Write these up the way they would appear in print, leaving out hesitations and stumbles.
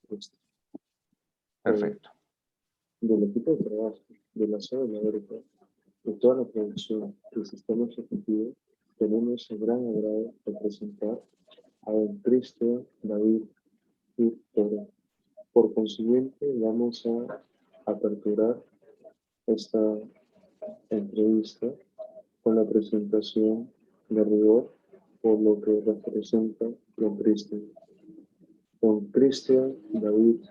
esto. Perfecto. Del equipo de trabajo, de la zona de América, de toda la producción del sistema ejecutivo, tenemos el gran agrado de presentar a don Cristian David Toro. Por consiguiente, vamos a aperturar esta entrevista con la presentación de rigor por lo que representa don Cristian. Don Cristian David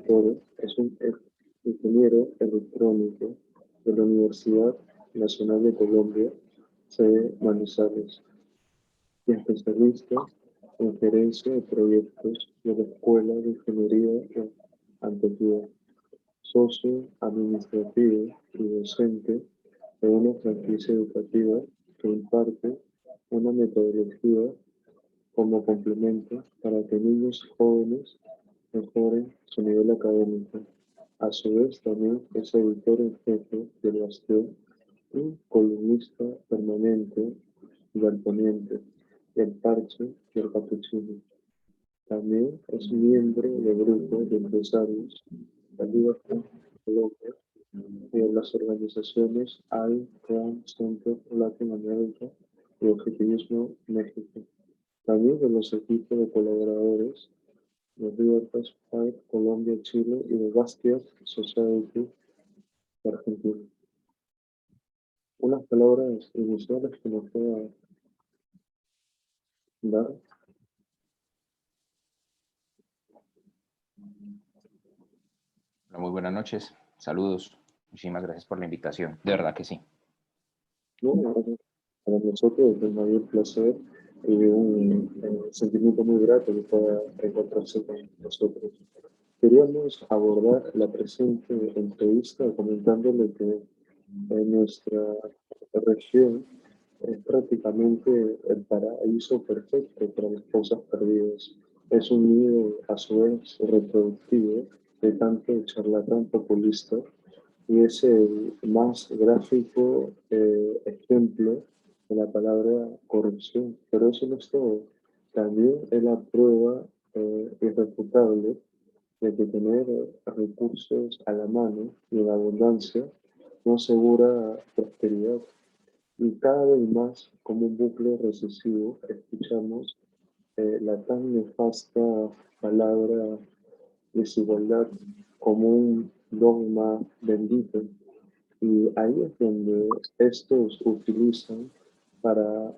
Toro es un ingeniero electrónico de la Universidad Nacional de Colombia, sede Manizales, y especialista en gerencia de proyectos de la Escuela de Ingeniería de Antioquia, socio administrativo y docente de una franquicia educativa que imparte una metodología como complemento para que niños y jóvenes mejoren su nivel académico. A su vez, también es editor en jefe del Bastión y columnista permanente del Poniente, El Parche y El Capuchino. También es miembro del grupo de empresarios de Libertad Colombia y de las organizaciones I-CRAM Center Latin America y Objetivismo México. También de los equipos de colaboradores de Libertas Fight Colombia, Chile y de Basquiat Society de Argentina. Unas palabras iniciales que nos pueda dar. Muy buenas noches, saludos, muchísimas gracias por la invitación, de verdad que sí. Bueno, para nosotros es un mayor placer y un sentimiento muy grato que pueda encontrarse con nosotros. Queríamos abordar la presente entrevista comentándole que en nuestra región es prácticamente el paraíso perfecto para las cosas perdidas. Es un nido a su vez reproductivo de tanto charlatán populista y es el más gráfico ejemplo de la palabra corrupción. Pero eso no es todo. También es la prueba irrefutable de que tener recursos a la mano y en abundancia no asegura prosperidad. Y cada vez más, como un bucle recesivo, escuchamos la tan nefasta palabra desigualdad como un dogma bendito. Y ahí es donde estos utilizan para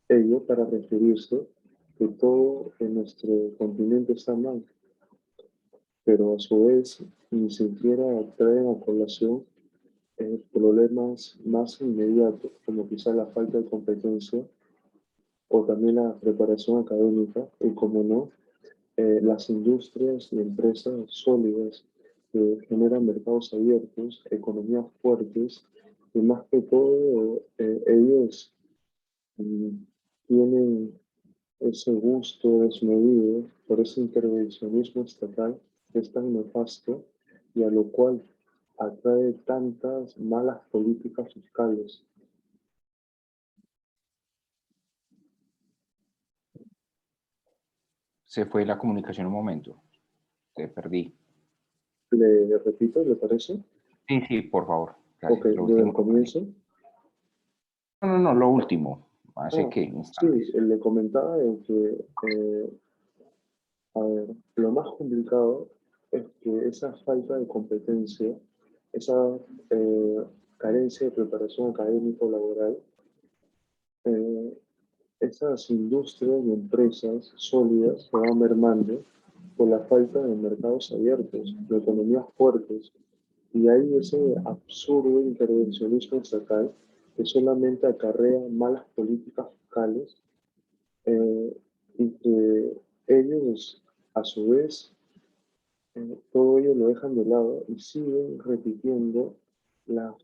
ello, para referirse que todo en nuestro continente está mal, pero a su vez ni siquiera traen a colación problemas más inmediatos, como quizá la falta de competencia o también la preparación académica, y como no, las industrias y empresas sólidas que generan mercados abiertos, economías fuertes, y más que todo, ellos mm, tienen ese gusto desmedido por ese intervencionismo estatal que es tan nefasto y a lo cual atrae tantas malas políticas fiscales. Se fue la comunicación un momento, te perdí. ¿Le repito, le parece? Sí, sí, por favor, gracias. Ok, Lo desde el último lo perdí. comienzo. No, lo último, hace que Sí, instantes. le comentaba de que, a ver, lo más complicado es que esa falta de competencia, esa eh, carencia de preparación académica o laboral, eh, esas industrias y empresas sólidas se van mermando por la falta de mercados abiertos, de economías fuertes, y hay ese absurdo intervencionismo estatal que solamente acarrea malas políticas fiscales y que ellos, a su vez, todo ello lo dejan de lado y siguen repitiendo la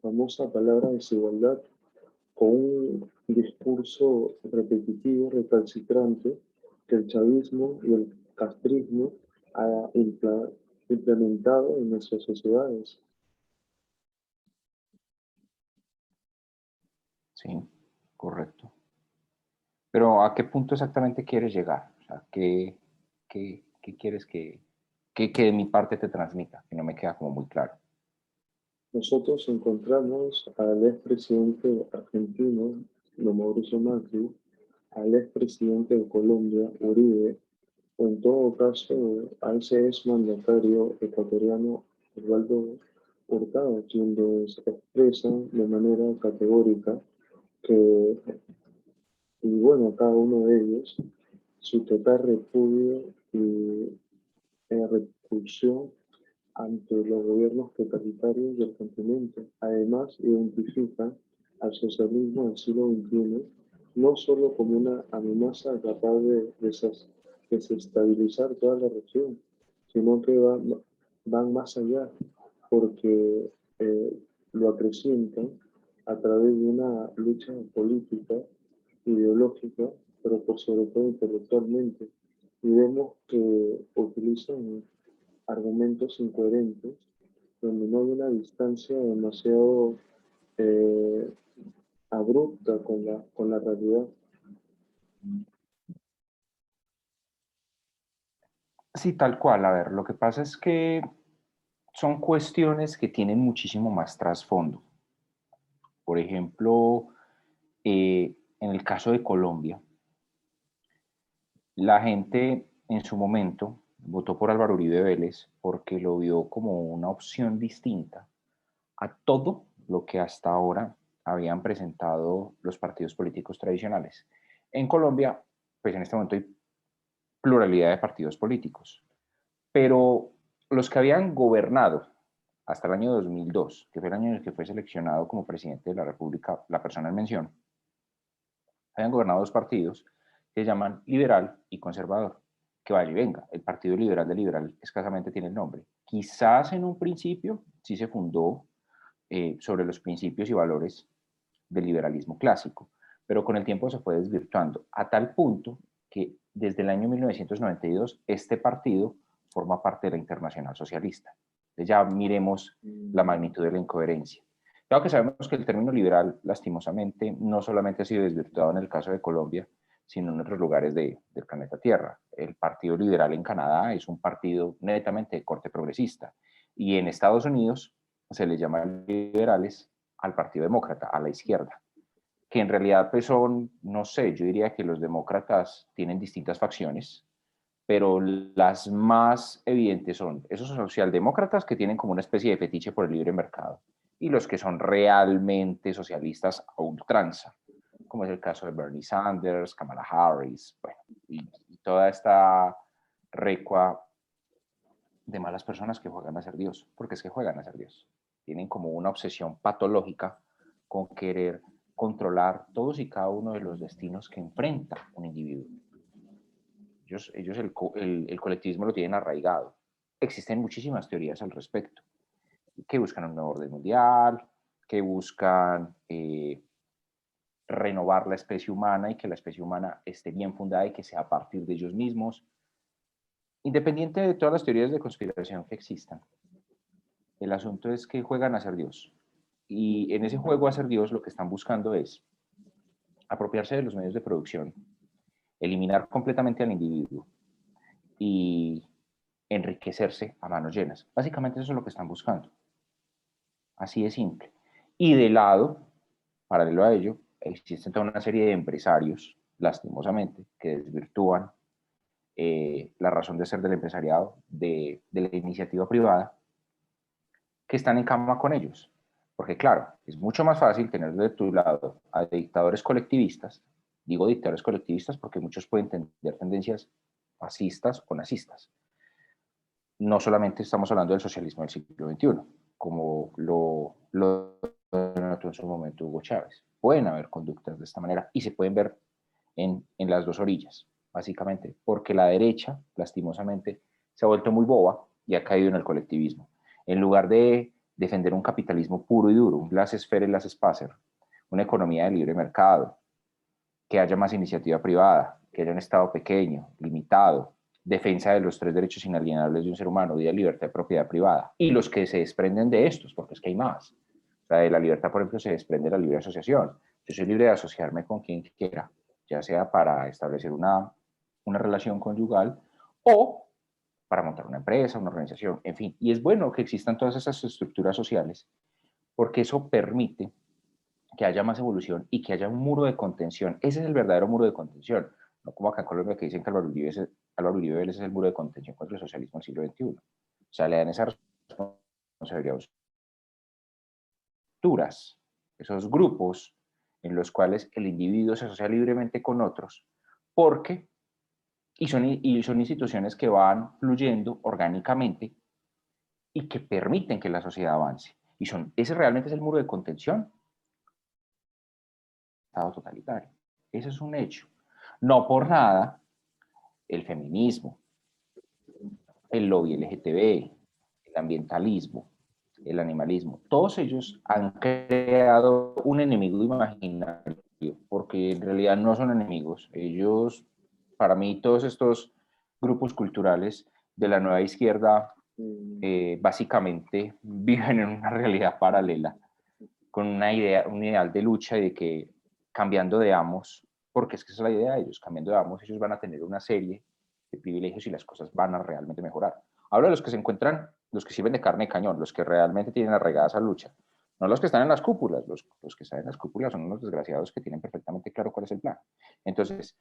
famosa palabra desigualdad con un discurso repetitivo, recalcitrante, que el chavismo y el castrismo ha implementado en nuestras sociedades. Sí, correcto. Pero ¿a qué punto exactamente quieres llegar? O sea, qué quieres que de mi parte te transmita? Que no me queda como muy claro. Nosotros encontramos al expresidente argentino, don Mauricio Macri, al expresidente de Colombia, Uribe, o en todo caso a ese exmandatario ecuatoriano, Osvaldo Hurtado, quienes expresan de manera categórica que, y bueno, cada uno de ellos, su total repudio y repulsión ante los gobiernos totalitarios del continente. Además, identifican al socialismo del siglo XXI no solo como una amenaza capaz de desestabilizar toda la región, sino que van más allá, porque lo acrecientan a través de una lucha política, ideológica, pero por sobre todo intelectualmente. Y vemos que utilizan argumentos incoherentes, donde no hay una distancia demasiado eh, abrupta con la realidad. Sí, tal cual. A ver, lo que pasa es que son cuestiones que tienen muchísimo más trasfondo. Por ejemplo, en el caso de Colombia, la gente en su momento votó por Álvaro Uribe Vélez porque lo vio como una opción distinta a todo lo que hasta ahora habían presentado los partidos políticos tradicionales. En Colombia, pues en este momento hay pluralidad de partidos políticos, pero los que habían gobernado hasta el año 2002, que fue el año en el que fue seleccionado como presidente de la República la persona en mención, habían gobernado dos partidos que se llaman liberal y conservador, que vaya y venga. El Partido Liberal de Liberal escasamente tiene el nombre. Quizás en un principio sí se fundó sobre los principios y valores del liberalismo clásico, pero con el tiempo se fue desvirtuando a tal punto que desde el año 1992 este partido forma parte de la Internacional Socialista. Entonces ya miremos la magnitud de la incoherencia. Claro que sabemos que el término liberal, lastimosamente, no solamente ha sido desvirtuado en el caso de Colombia, sino en otros lugares del planeta Tierra. El Partido Liberal en Canadá es un partido netamente de corte progresista, y en Estados Unidos se les llama liberales al Partido Demócrata, a la izquierda, que en realidad pues son, no sé, yo diría que los demócratas tienen distintas facciones, pero las más evidentes son esos socialdemócratas que tienen como una especie de fetiche por el libre mercado y los que son realmente socialistas a ultranza, como es el caso de Bernie Sanders, Kamala Harris, bueno, y toda esta recua de malas personas que juegan a ser Dios, porque es que juegan a ser Dios. Tienen como una obsesión patológica con querer controlar todos y cada uno de los destinos que enfrenta un individuo. Ellos el colectivismo lo tienen arraigado. Existen muchísimas teorías al respecto, que buscan un nuevo orden mundial, que buscan renovar la especie humana y que la especie humana esté bien fundada y que sea a partir de ellos mismos. Independiente de todas las teorías de conspiración que existan, el asunto es que juegan a ser Dios. Y en ese juego a ser Dios lo que están buscando es apropiarse de los medios de producción, eliminar completamente al individuo y enriquecerse a manos llenas. Básicamente eso es lo que están buscando. Así de simple. Y de lado, paralelo a ello, existen toda una serie de empresarios, lastimosamente, que desvirtúan la razón de ser del empresariado, de la iniciativa privada, que están en cama con ellos. Porque claro, es mucho más fácil tener de tu lado a dictadores colectivistas. Digo dictadores colectivistas porque muchos pueden tener tendencias fascistas o nazistas. No solamente estamos hablando del socialismo del siglo XXI, como lo denotó en su momento Hugo Chávez. Pueden haber conductas de esta manera y se pueden ver en las dos orillas, básicamente, porque la derecha, lastimosamente, se ha vuelto muy boba y ha caído en el colectivismo. En lugar de defender un capitalismo puro y duro, un laissez-faire y laissez-passer, una economía de libre mercado, que haya más iniciativa privada, que haya un Estado pequeño, limitado, defensa de los tres derechos inalienables de un ser humano, vida, libertad y propiedad privada, y los que se desprenden de estos, porque es que hay más. O sea, de la libertad, por ejemplo, se desprende la libre asociación. Yo soy libre de asociarme con quien quiera, ya sea para establecer una relación conyugal o para montar una empresa, una organización, en fin. Y es bueno que existan todas esas estructuras sociales porque eso permite que haya más evolución y que haya un muro de contención. Ese es el verdadero muro de contención. No como acá en Colombia que dicen que Álvaro Uribe Vélez es el muro de contención contra el socialismo del siglo XXI. O sea, le dan esa responsabilidad a estructuras, esos grupos en los cuales el individuo se asocia libremente con otros, porque, y son instituciones que van fluyendo orgánicamente y que permiten que la sociedad avance. Ese realmente es el muro de contención Estado totalitario. Ese es un hecho. No por nada, el feminismo, el lobby LGTB, el ambientalismo, el animalismo, todos ellos han creado un enemigo imaginario, porque en realidad no son enemigos. Ellos, para mí, todos estos grupos culturales de la nueva izquierda básicamente viven en una realidad paralela, con una idea, un ideal de lucha y de que cambiando de amos, porque es que esa es la idea de ellos, cambiando de amos, ellos van a tener una serie de privilegios y las cosas van a realmente mejorar. Hablo de los que se encuentran, los que sirven de carne de cañón, los que realmente tienen arraigada esa lucha, no los que están en las cúpulas, los que están en las cúpulas son unos desgraciados que tienen perfectamente claro cuál es el plan. Entonces,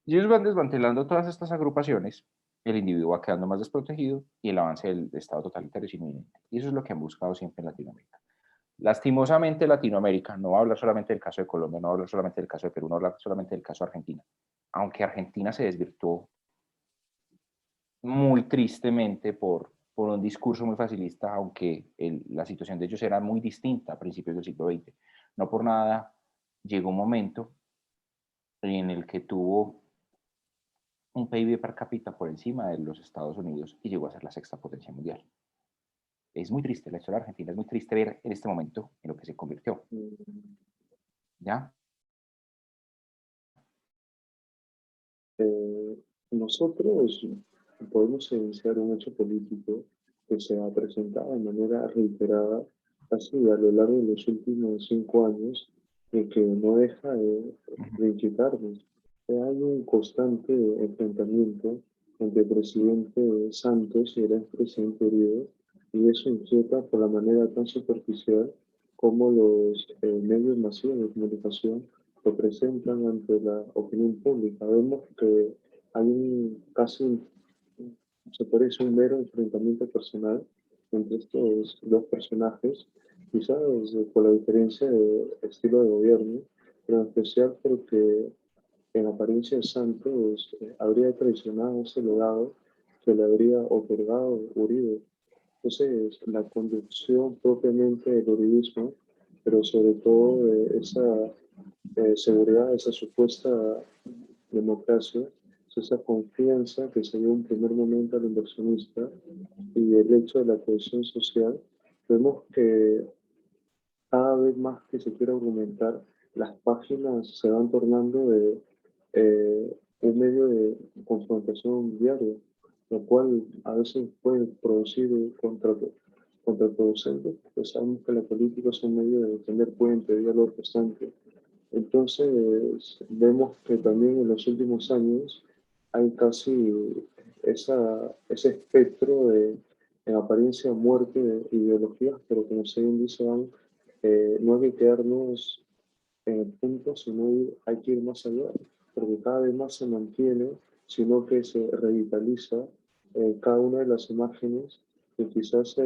ellos van desmantelando todas estas agrupaciones, el individuo va quedando más desprotegido y el avance del Estado totalitario es inminente. Y eso es lo que han buscado siempre en Latinoamérica. Lastimosamente Latinoamérica, no va a hablar solamente del caso de Colombia, no va a hablar solamente del caso de Perú, no va a hablar solamente del caso de Argentina, aunque Argentina se desvirtuó muy tristemente por un discurso muy facilista, aunque la situación de ellos era muy distinta a principios del siglo XX. No por nada llegó un momento en el que tuvo un PIB per cápita por encima de los Estados Unidos y llegó a ser la sexta potencia mundial. Es muy triste, la historia de Argentina es muy triste ver en este momento en lo que se convirtió. ¿Ya? Eh, Nosotros podemos evidenciar un hecho político que se ha presentado de manera reiterada casi a lo largo de los últimos 5 años y que no deja de inquietarnos. Hay un constante enfrentamiento entre el presidente Santos y el expresidente Uribe, y eso inquieta por la manera tan superficial como los medios masivos de comunicación lo presentan ante la opinión pública. Vemos que hay se parece un mero enfrentamiento personal entre estos dos personajes, quizás por la diferencia de estilo de gobierno, pero en especial porque en apariencia Santos habría traicionado ese legado que le habría otorgado Uribe. Entonces, la conducción propiamente del uribismo, pero sobre todo esa seguridad, esa supuesta democracia, esa confianza que se dio en un primer momento al inversionista y el hecho de la cohesión social, vemos que cada vez más que se quiere argumentar, las páginas se van tornando de un medio de confrontación diario, lo cual a veces puede producir contraproducente, pues sabemos que la política es un medio de tener puente, diálogo constante. Entonces, vemos que también en los últimos años hay casi ese espectro de, en apariencia, muerte de ideologías, pero como se bien dice, no hay que quedarnos en el punto, sino hay que ir más allá, porque cada vez más se mantiene, sino que se revitaliza cada una de las imágenes que quizás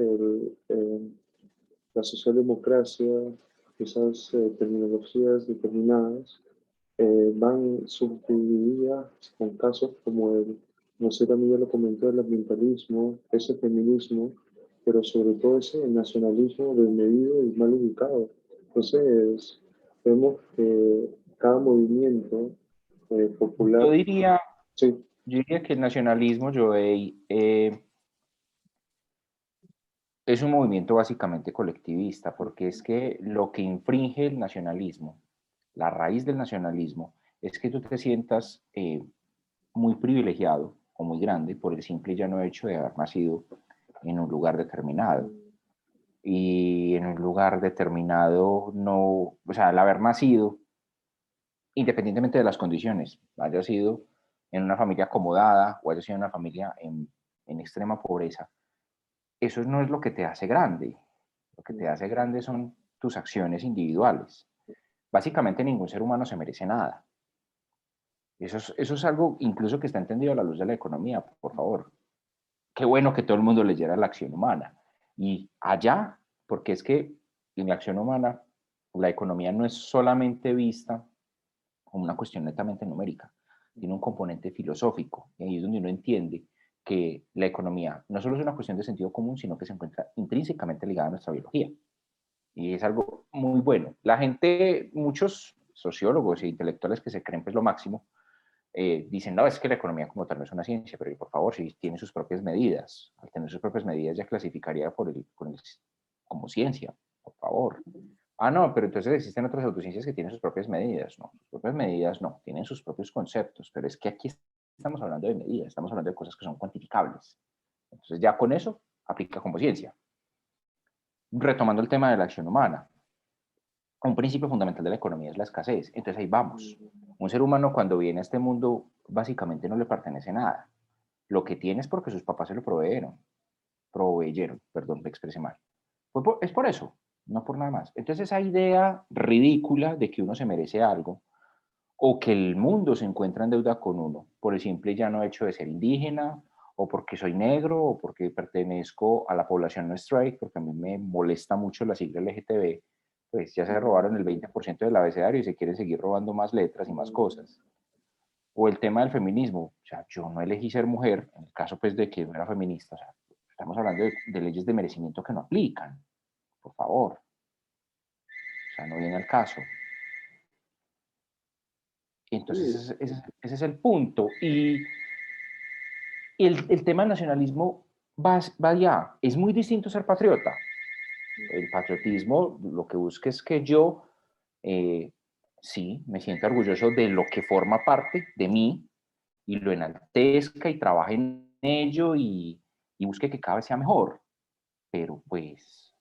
la socialdemocracia, quizás terminologías determinadas, van subdivididas con casos como no sé, también ya lo comentó, el ambientalismo, ese feminismo, pero sobre todo ese nacionalismo desmedido y mal ubicado. Entonces, vemos que cada movimiento Yo popular, diría, sí, yo diría que el nacionalismo, Joey, es un movimiento básicamente colectivista, porque es que lo que infringe el nacionalismo, la raíz del nacionalismo, es que tú te sientas muy privilegiado o muy grande por el simple y llano hecho de haber nacido en un lugar determinado. Y en un lugar determinado no, o sea, al haber nacido, independientemente de las condiciones, haya sido en una familia acomodada o hayas sido en una familia en extrema pobreza, eso no es lo que te hace grande. Lo que te hace grande son tus acciones individuales. Básicamente ningún ser humano se merece nada. Eso es algo incluso que está entendido a la luz de la economía, por favor. Qué bueno que todo el mundo leyera la acción humana. Y allá, porque es que en la acción humana la economía no es solamente vista como una cuestión netamente numérica, tiene un componente filosófico. Y ahí es donde uno entiende que la economía no solo es una cuestión de sentido común, sino que se encuentra intrínsecamente ligada a nuestra biología. Y es algo muy bueno. La gente, muchos sociólogos e intelectuales que se creen pues lo máximo, dicen, no, es que la economía como tal no es una ciencia, pero por favor, si tiene sus propias medidas, al tener sus propias medidas ya clasificaría como ciencia, por favor. Ah, no, pero entonces existen otras autociencias que tienen sus propias medidas. No, sus propias medidas no, tienen sus propios conceptos, pero es que aquí estamos hablando de medidas, estamos hablando de cosas que son cuantificables. Entonces ya con eso aplica como ciencia. Retomando el tema de la acción humana, un principio fundamental de la economía es la escasez. Entonces ahí vamos. Un ser humano cuando viene a este mundo básicamente no le pertenece nada. Lo que tiene es porque sus papás se lo proveyeron, perdón, me expresé mal. Es por eso, no por nada más. Entonces esa idea ridícula de que uno se merece algo o que el mundo se encuentra en deuda con uno por el simple y llano hecho de ser indígena o porque soy negro o porque pertenezco a la población no straight, porque a mí me molesta mucho la sigla LGTB, pues ya se robaron el 20% del abecedario y se quieren seguir robando más letras y más cosas. O el tema del feminismo, o sea, yo no elegí ser mujer, en el caso pues de que no era feminista, o sea, estamos hablando de leyes de merecimiento que no aplican, por favor, o sea, no viene al caso. Entonces Sí, ese es el punto. Y el tema del nacionalismo va allá, es muy distinto ser patriota. El patriotismo lo que busca es que yo, eh, sí, me sienta orgulloso de lo que forma parte de mí y lo enaltezca y trabaje en ello y busque que cada vez sea mejor. Pero pues,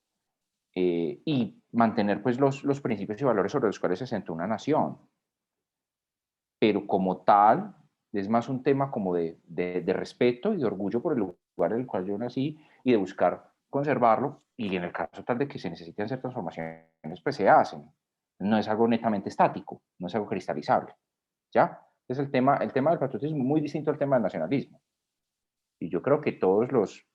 y mantener pues los principios y valores sobre los cuales se sentó una nación. Pero como tal, es más un tema como de respeto y de orgullo por el lugar en el cual yo nací y de buscar conservarlo y en el caso tal de que se necesiten hacer transformaciones, pues se hacen. No es algo netamente estático, no es algo cristalizable, ¿ya? Es el tema del patriotismo muy distinto al tema del nacionalismo. Y yo creo que todos los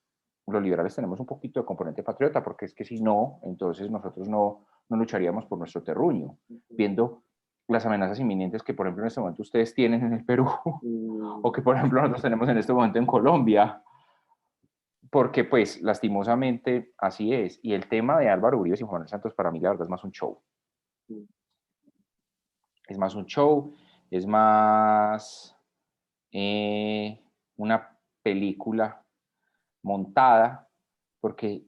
liberales tenemos un poquito de componente patriota, porque es que si no, entonces nosotros no lucharíamos por nuestro terruño, viendo las amenazas inminentes que, por ejemplo, en este momento ustedes tienen en el Perú, o que, por ejemplo, nosotros tenemos en este momento en Colombia, porque, pues, lastimosamente, así es. Y el tema de Álvaro Uribe y Juan Manuel Santos, para mí, la verdad, es más un show. Es más un show, es más una película montada, porque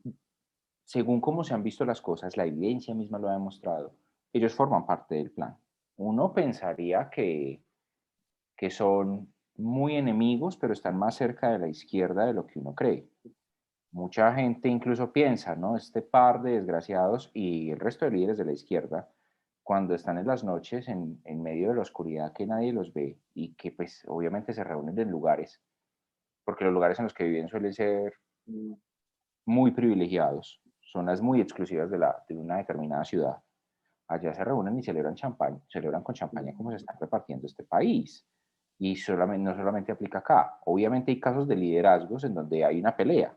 según cómo se han visto las cosas, la evidencia misma lo ha demostrado, ellos forman parte del plan. Uno pensaría que son muy enemigos, pero están más cerca de la izquierda de lo que uno cree. Mucha gente incluso piensa, ¿no? Este par de desgraciados y el resto de líderes de la izquierda, cuando están en las noches en medio de la oscuridad que nadie los ve y que pues obviamente se reúnen en lugares, porque los lugares en los que viven suelen ser muy privilegiados, zonas muy exclusivas de una determinada ciudad. Allá se reúnen y celebran champaña, celebran con champaña como se está repartiendo este país. Y solamente, no solamente aplica acá. Obviamente hay casos de liderazgos en donde hay una pelea.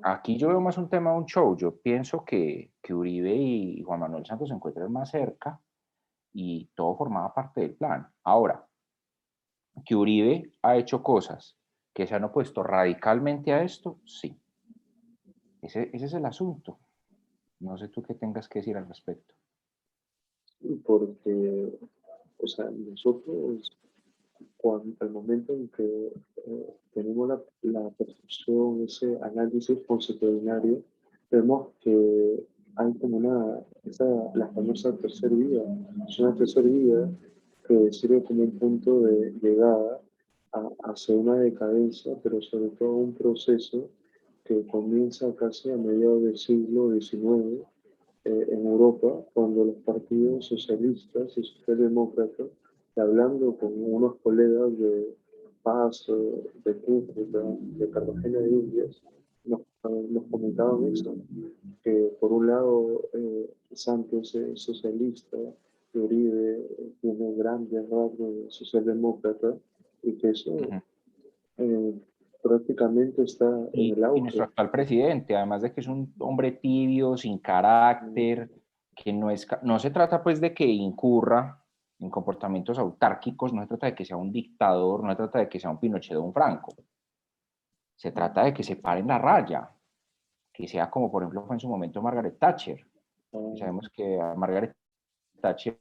Aquí yo veo más un tema de un show. Yo pienso que Uribe y Juan Manuel Santos se encuentran más cerca y todo formaba parte del plan. Ahora, que Uribe ha hecho cosas que se han opuesto radicalmente a esto, sí. Ese es el asunto. No sé tú qué tengas que decir al respecto. porque, o sea, nosotros, cuando, al momento en que tenemos la percepción, ese análisis constitucionario, vemos que hay como la famosa tercera vía. Es una tercera vía que sirve como un punto de llegada hacia una decadencia, pero sobre todo un proceso que comienza casi a mediados del siglo XIX en Europa, cuando los partidos socialistas y socialdemócratas, hablando con unos colegas Paso, de Cúcuta, de Cartagena de Indias, nos comentaban eso, que por un lado Santos es socialista, que Uribe tiene grandes rasgos de socialdemócrata y que eso Ujú. eh, prácticamente está en el Y nuestro auge. actual presidente, además de que es un hombre tibio, sin carácter, que no se trata pues de que incurra en comportamientos autárquicos, no se trata de que sea un dictador, no se trata de que sea un Pinochet o un Franco, se trata de que se pare en la raya, que sea como por ejemplo fue en su momento Margaret Thatcher. Y sabemos que a Margaret Thatcher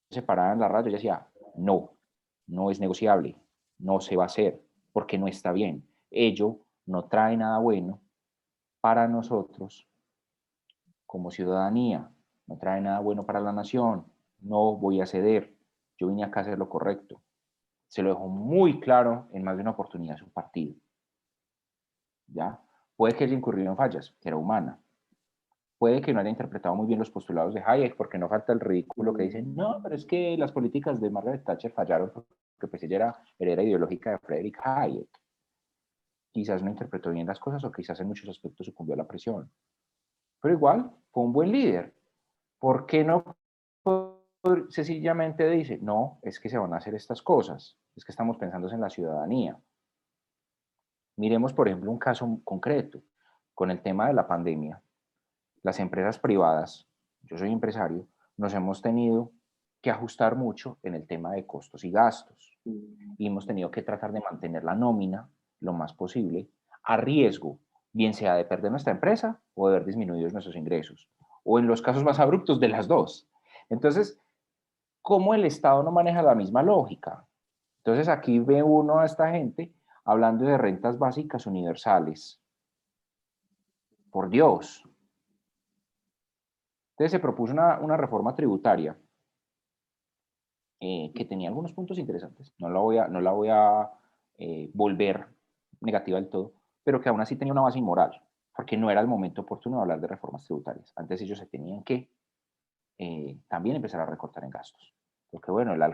se paraba en la raya y decía, no, no es negociable, no se va a hacer, porque no está bien. Ello no trae nada bueno para nosotros como ciudadanía, no trae nada bueno para la nación, no voy a ceder, yo vine acá a hacer lo correcto. Se lo dejó muy claro en más de una oportunidad su partido. ¿Ya? Puede que haya incurrido en fallas, que era humana. Puede que no haya interpretado muy bien los postulados de Hayek, porque no falta el ridículo que dicen, no, pero es que las políticas de Margaret Thatcher fallaron porque pues ella era heredera ideológica de Friedrich Hayek. Quizás no interpretó bien las cosas o quizás en muchos aspectos sucumbió a la presión. Pero igual, fue un buen líder. ¿Por qué no sencillamente dice, no, es que se van a hacer estas cosas, es que estamos pensando en la ciudadanía? Miremos, por ejemplo, un caso concreto. Con el tema de la pandemia, las empresas privadas, yo soy empresario, nos hemos tenido que ajustar mucho en el tema de costos y gastos. Y hemos tenido que tratar de mantener la nómina lo más posible a riesgo, bien sea de perder nuestra empresa o de ver disminuidos nuestros ingresos, o en los casos más abruptos de las dos. Entonces, ¿cómo el Estado no maneja la misma lógica? Entonces aquí ve uno a esta gente hablando de rentas básicas universales. Por Dios. Entonces se propuso una reforma tributaria que tenía algunos puntos interesantes. No la voy a volver negativa del todo, pero que aún así tenía una base inmoral, porque no era el momento oportuno de hablar de reformas tributarias. Antes ellos se tenían que también empezar a recortar en gastos. Porque bueno, la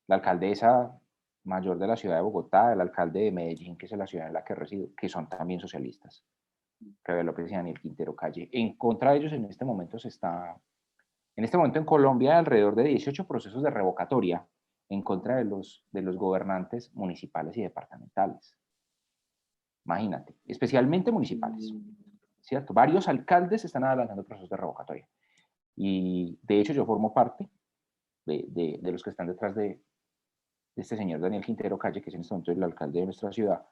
alcaldesa mayor de la ciudad de Bogotá, el alcalde de Medellín, que es la ciudad en la que resido, que son también socialistas, Claudia López y Daniel Quintero Calle. En contra de ellos en este momento en Colombia hay alrededor de 18 procesos de revocatoria en contra de los gobernantes municipales y departamentales. Imagínate, especialmente municipales, ¿cierto? Varios alcaldes están adelantando procesos de revocatoria. Y de hecho yo formo parte de los que están detrás de este señor Daniel Quintero Calle, que es en este momento el alcalde de nuestra ciudad.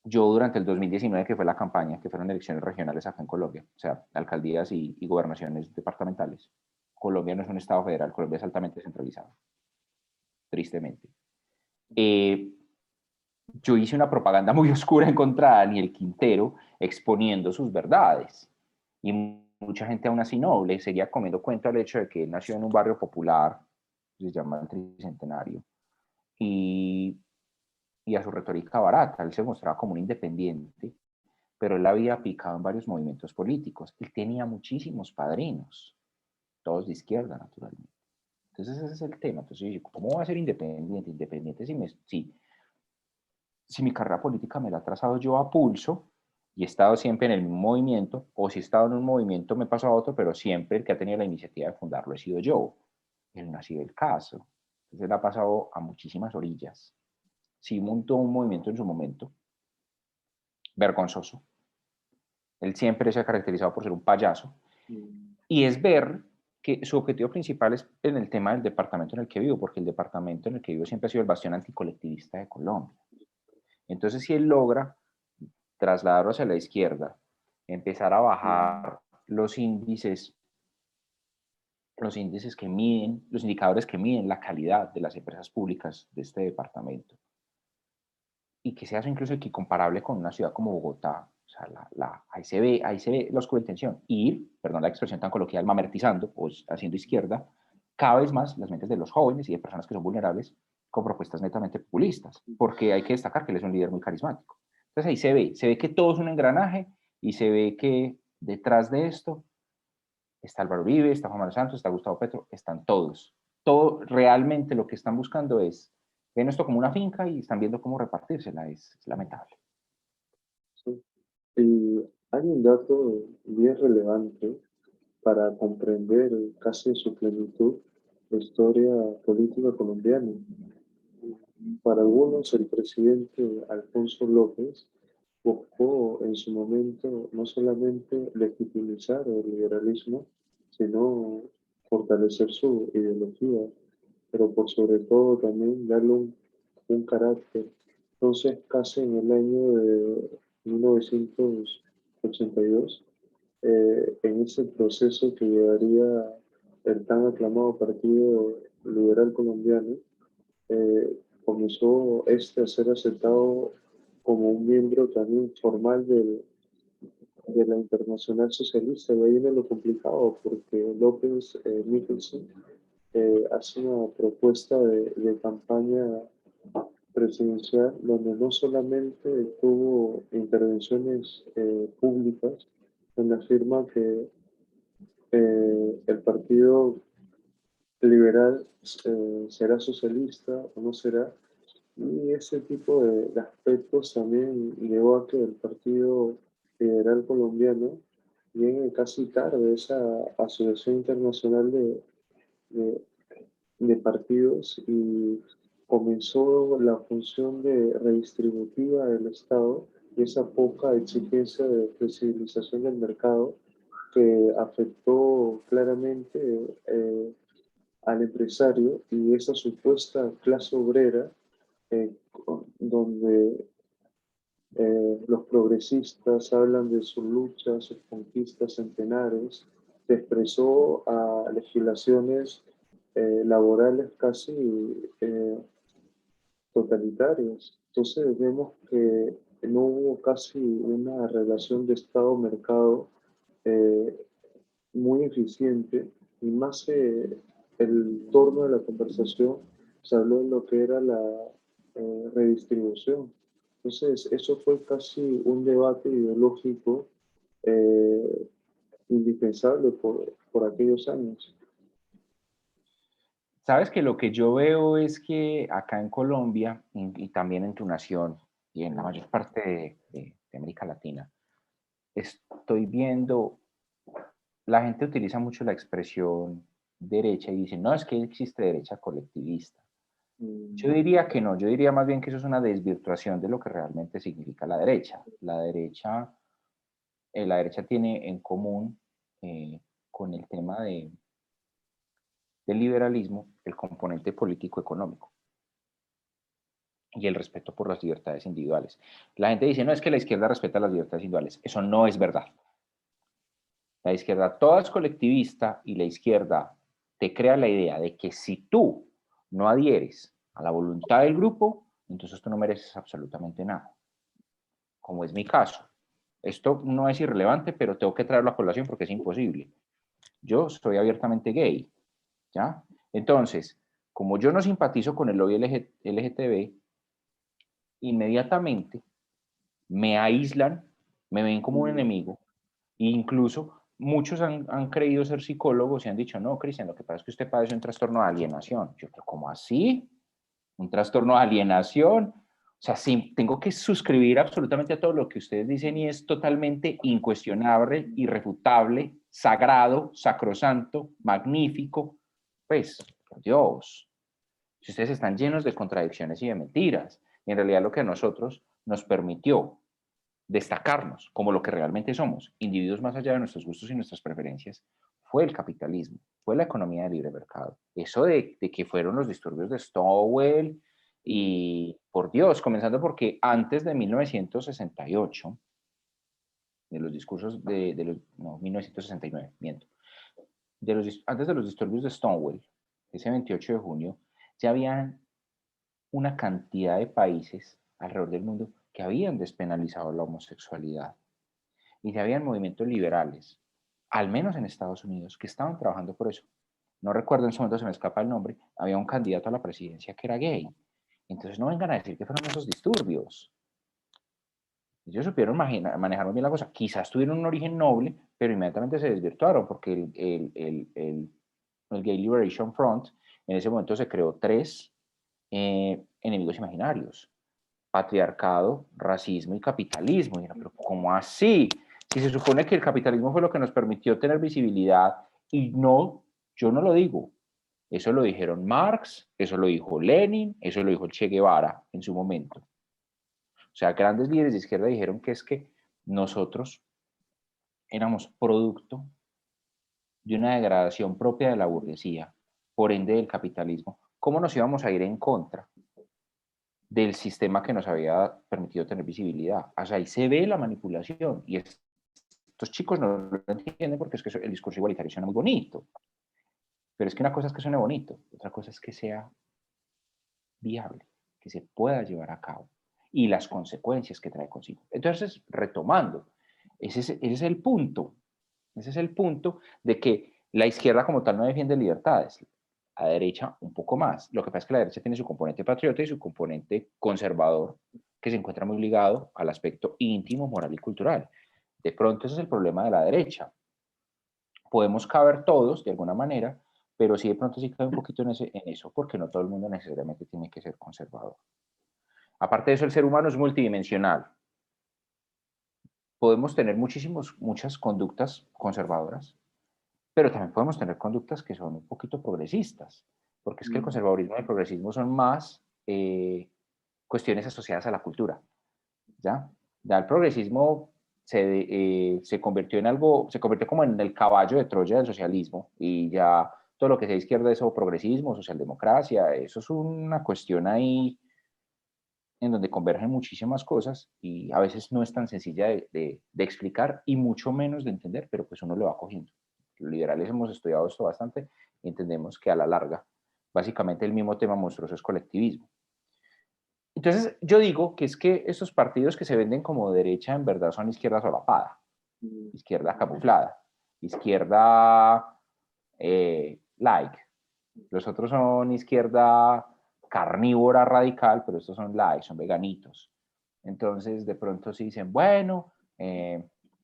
Yo durante el 2019, que fue la campaña, que fueron elecciones regionales acá en Colombia, o sea, alcaldías y gobernaciones departamentales, Colombia no es un estado federal, Colombia es altamente centralizado, tristemente. Eh, yo hice una propaganda muy oscura en contra de Daniel Quintero, exponiendo sus verdades. Y mucha gente aún así no, le seguía comiendo cuenta al hecho de que él nació en un barrio popular, se llama el Tricentenario, y a su retórica barata. Él se mostraba como un independiente, pero él había picado en varios movimientos políticos. Él tenía muchísimos padrinos, todos de izquierda, naturalmente. Entonces ese es el tema. Entonces yo digo, ¿cómo va a ser independiente? Independiente si mi carrera política me la he trazado yo a pulso y he estado siempre en el mismo movimiento, o si he estado en un movimiento me paso a otro, pero siempre el que ha tenido la iniciativa de fundarlo he sido yo. Él no ha sido el caso. Entonces él ha pasado a muchísimas orillas. Sí montó un movimiento en su momento, vergonzoso. Él siempre se ha caracterizado por ser un payaso. Y es ver que su objetivo principal es en el tema del departamento en el que vivo, porque el departamento en el que vivo siempre ha sido el bastión anticolectivista de Colombia. Entonces, si él logra trasladarlo hacia la izquierda, empezar a bajar los índices que miden, los indicadores que miden la calidad de las empresas públicas de este departamento, y que sea eso incluso equicomparable con una ciudad como Bogotá. O sea, ahí se ve la oscura intención. Ir, perdón la expresión tan coloquial, mamertizando o haciendo izquierda cada vez más las mentes de los jóvenes y de personas que son vulnerables con propuestas netamente populistas, porque hay que destacar que él es un líder muy carismático. Entonces ahí se ve que todo es un engranaje y se ve que detrás de esto está Álvaro Uribe, está Juan Manuel Santos, está Gustavo Petro, están todos. Todo realmente lo que están buscando es, ven esto como una finca y están viendo cómo repartírsela, es lamentable. Sí. Y hay un dato bien relevante para comprender casi en su plenitud la historia política colombiana. Para algunos, el presidente Alfonso López buscó en su momento no solamente legitimizar el liberalismo, sino fortalecer su ideología, pero por sobre todo también darle un carácter. Entonces, casi en el año de 1982, en ese proceso que llevaría el tan aclamado Partido Liberal Colombiano, comenzó este a ser aceptado como un miembro también formal de la Internacional Socialista. Y ahí viene lo complicado, porque López Michelsen hace una propuesta de campaña presidencial donde no solamente tuvo intervenciones públicas, donde afirma que el Partido Liberal será socialista o no será, y ese tipo de aspectos también llevó a que el Partido Liberal Colombiano llegue casi tarde, esa Asociación Internacional de, de Partidos, y comenzó la función de redistributiva del Estado y esa poca exigencia de flexibilización del mercado que afectó claramente al empresario y esa supuesta clase obrera eh, donde los progresistas hablan de sus luchas, sus conquistas centenares, se expresó a legislaciones laborales casi totalitarias. Entonces vemos que no hubo casi una relación de Estado-mercado eh, muy eficiente, y más el torno de la conversación se habló de lo que era la redistribución. Entonces, eso fue casi un debate ideológico eh, indispensable por aquellos años. Sabes que lo que yo veo es que acá en Colombia y también en tu nación y en la mayor parte de América Latina, estoy viendo, la gente utiliza mucho la expresión derecha y dice, no, es que existe derecha colectivista. Yo Mm, diría que no, yo diría más bien que eso es una desvirtuación de lo que realmente significa la derecha. La derecha tiene en común con el tema del liberalismo el componente político-económico y el respeto por las libertades individuales. La gente dice, no, es que la izquierda respeta las libertades individuales. Eso no es verdad. La izquierda toda es colectivista y la izquierda te crea la idea de que si tú no adhieres a la voluntad del grupo, entonces tú no mereces absolutamente nada, como es mi caso. Esto no es irrelevante, pero tengo que traerlo a colación porque es imposible. Yo soy abiertamente gay, ¿ya? Entonces, como yo no simpatizo con el lobby LGTB, inmediatamente me aíslan, me ven como un mm, enemigo, e incluso muchos han creído ser psicólogos y han dicho, no, Cristian, lo que pasa es que usted padece un trastorno de alienación. Yo, pero ¿cómo así? ¿Un trastorno de alienación? O sea, sí, tengo que suscribir absolutamente a todo lo que ustedes dicen y es totalmente incuestionable, irrefutable, sagrado, sacrosanto, magnífico. Pues, por Dios, si ustedes están llenos de contradicciones y de mentiras, y en realidad lo que a nosotros nos permitió destacarnos como lo que realmente somos, individuos más allá de nuestros gustos y nuestras preferencias, fue el capitalismo, fue la economía de libre mercado. Eso de que fueron los disturbios de Stonewall mm, y, por Dios, comenzando porque antes de 1968, de los discursos de los, no, 1969, miento, antes de los disturbios de Stonewall, ese 28 de junio, ya habían una cantidad de países alrededor del mundo que habían despenalizado la homosexualidad y ya habían movimientos liberales, al menos en Estados Unidos, que estaban trabajando por eso. No recuerdo en ese momento, se me escapa el nombre, había un candidato a la presidencia que era gay. Entonces no vengan a decir que fueron esos disturbios. Ellos supieron manejar muy bien la cosa. Quizás tuvieron un origen noble, pero inmediatamente se desvirtuaron porque el Gay Liberation Front, en ese momento se creó tres enemigos imaginarios: patriarcado, racismo y capitalismo. Y era, pero ¿cómo así? Si se supone que el capitalismo fue lo que nos permitió tener visibilidad, y no, yo no lo digo. Eso lo dijeron Marx, eso lo dijo Lenin, eso lo dijo el Che Guevara en su momento. O sea, grandes líderes de izquierda dijeron que es que nosotros éramos producto de una degradación propia de la burguesía, por ende del capitalismo. ¿Cómo nos íbamos a ir en contra del sistema que nos había permitido tener visibilidad? O sea, ahí se ve la manipulación, y estos chicos no lo entienden porque es que el discurso igualitario suena muy bonito, pero es que una cosa es que suene bonito, otra cosa es que sea viable, que se pueda llevar a cabo, y las consecuencias que trae consigo. Entonces, retomando, ese es el punto. Ese es el punto de que la izquierda como tal no defiende libertades, la derecha un poco más. Lo que pasa es que la derecha tiene su componente patriota y su componente conservador, que se encuentra muy ligado al aspecto íntimo, moral y cultural. De pronto ese es el problema de la derecha. Podemos caber todos de alguna manera, pero sí de pronto sí cabe un poquito en eso, porque no todo el mundo necesariamente tiene que ser conservador. Aparte de eso, el ser humano es multidimensional. Podemos tener muchas conductas conservadoras, pero también podemos tener conductas que son un poquito progresistas, porque es que el conservadurismo y el progresismo son más cuestiones asociadas a la cultura, ¿ya? Ya el progresismo se convirtió en algo, se convirtió como en el caballo de Troya del socialismo, y ya todo lo que sea izquierda es o progresismo, socialdemocracia, eso es una cuestión ahí en donde convergen muchísimas cosas, y a veces no es tan sencilla de explicar y mucho menos de entender, pero pues uno lo va cogiendo. Los liberales hemos estudiado esto bastante y entendemos que a la larga, básicamente el mismo tema monstruoso es colectivismo. Entonces yo digo que es que estos partidos que se venden como derecha en verdad son izquierda solapada, izquierda camuflada, izquierda like. Los otros son izquierda carnívora radical, pero estos son light, son veganitos. Entonces, de pronto sí dicen, bueno,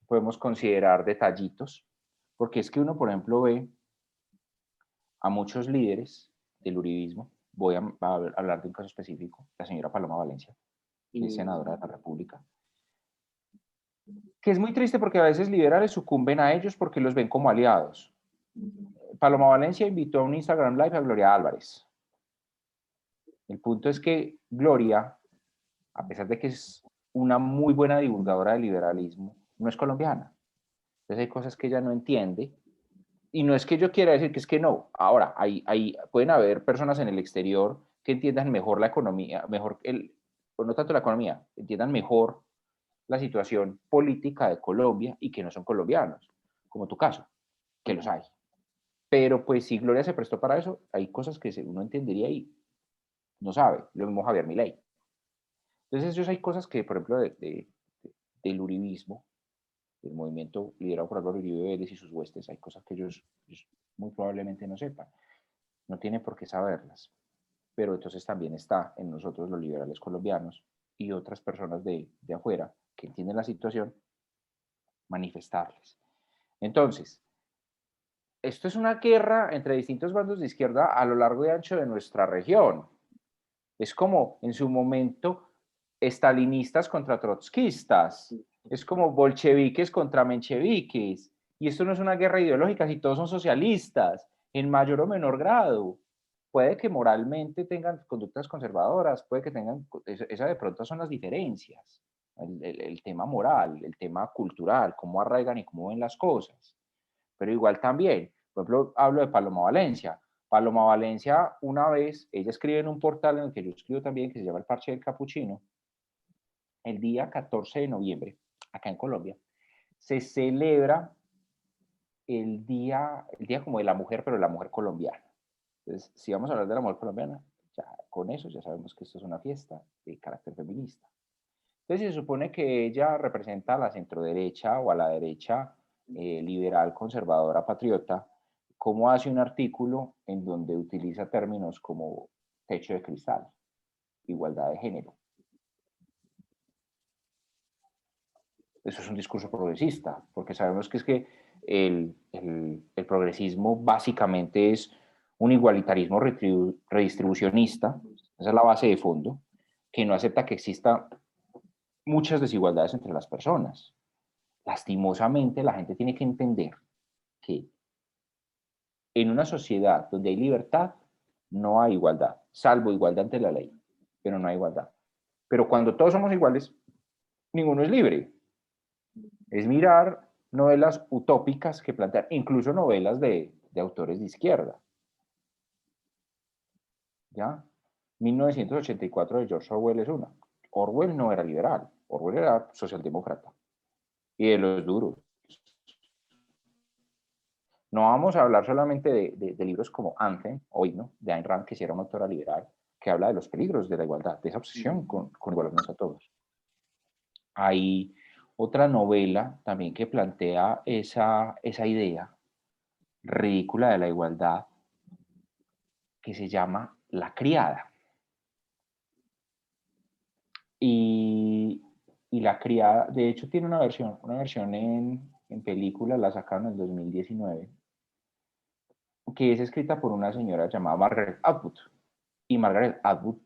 podemos considerar detallitos, porque es que uno, por ejemplo, ve a muchos líderes del uribismo. Voy a hablar de un caso específico, la señora Paloma Valencia, que es senadora de la República, que es muy triste porque a veces liberales sucumben a ellos porque los ven como aliados. Paloma Valencia invitó a un Instagram Live a Gloria Álvarez. El punto es que Gloria, a pesar de que es una muy buena divulgadora del liberalismo, no es colombiana. Entonces hay cosas que ella no entiende, y no es que yo quiera decir que es que no. Ahora, pueden haber personas en el exterior que entiendan mejor la economía, o no tanto la economía, entiendan mejor la situación política de Colombia y que no son colombianos, como tu caso, que los hay. Pero pues si Gloria se prestó para eso, hay cosas que uno entendería y no sabe. Lo mismo Javier Milei. Entonces, hay cosas que, por ejemplo, del uribismo, el movimiento liderado por Álvaro Uribe Vélez y sus huestes, hay cosas que ellos muy probablemente no sepan. No tiene por qué saberlas. Pero entonces también está en nosotros, los liberales colombianos, y otras personas de afuera que entienden la situación, manifestarles. Entonces, esto es una guerra entre distintos bandos de izquierda a lo largo y ancho de nuestra región. Es como en su momento estalinistas contra trotskistas, es como bolcheviques contra mencheviques, y esto no es una guerra ideológica si todos son socialistas, en mayor o menor grado. Puede que moralmente tengan conductas conservadoras, puede que tengan, esa de pronto son las diferencias, el tema moral, el tema cultural, cómo arraigan y cómo ven las cosas. Pero igual también, por ejemplo, hablo de Paloma Valencia. Paloma Valencia, una vez, ella escribe en un portal en el que yo escribo también, que se llama El Parche del Capuchino, el día 14 de noviembre, acá en Colombia, se celebra el día como de la mujer, pero de la mujer colombiana. Entonces, si vamos a hablar de la mujer colombiana, ya con eso ya sabemos que esto es una fiesta de carácter feminista. Entonces, se supone que ella representa a la centroderecha o a la derecha liberal, conservadora, patriota. ¿Cómo hace un artículo en donde utiliza términos como techo de cristal, igualdad de género? eso es un discurso progresista, porque sabemos que es que el progresismo básicamente es un igualitarismo redistribucionista, esa es la base de fondo, que no acepta que exista muchas desigualdades entre las personas. Lastimosamente, la gente tiene que entender que en una sociedad donde hay libertad, no hay igualdad, salvo igualdad ante la ley, pero no hay igualdad. Pero cuando todos somos iguales, ninguno es libre. Es mirar novelas utópicas que plantean, incluso novelas de autores de izquierda. ¿Ya? 1984 de George Orwell es una. Orwell no era liberal, Orwell era socialdemócrata. Y de los duros. No vamos a hablar solamente de libros como Anthem, hoy, ¿no? De Ayn Rand, que sí era una autora liberal, que habla de los peligros de la igualdad, de esa obsesión con igualarnos a todos. Hay otra novela también que plantea esa idea ridícula de la igualdad, que se llama La criada. Y La criada, de hecho, tiene una versión en película, la sacaron en el 2019, que es escrita por una señora llamada Margaret Atwood. Y Margaret Atwood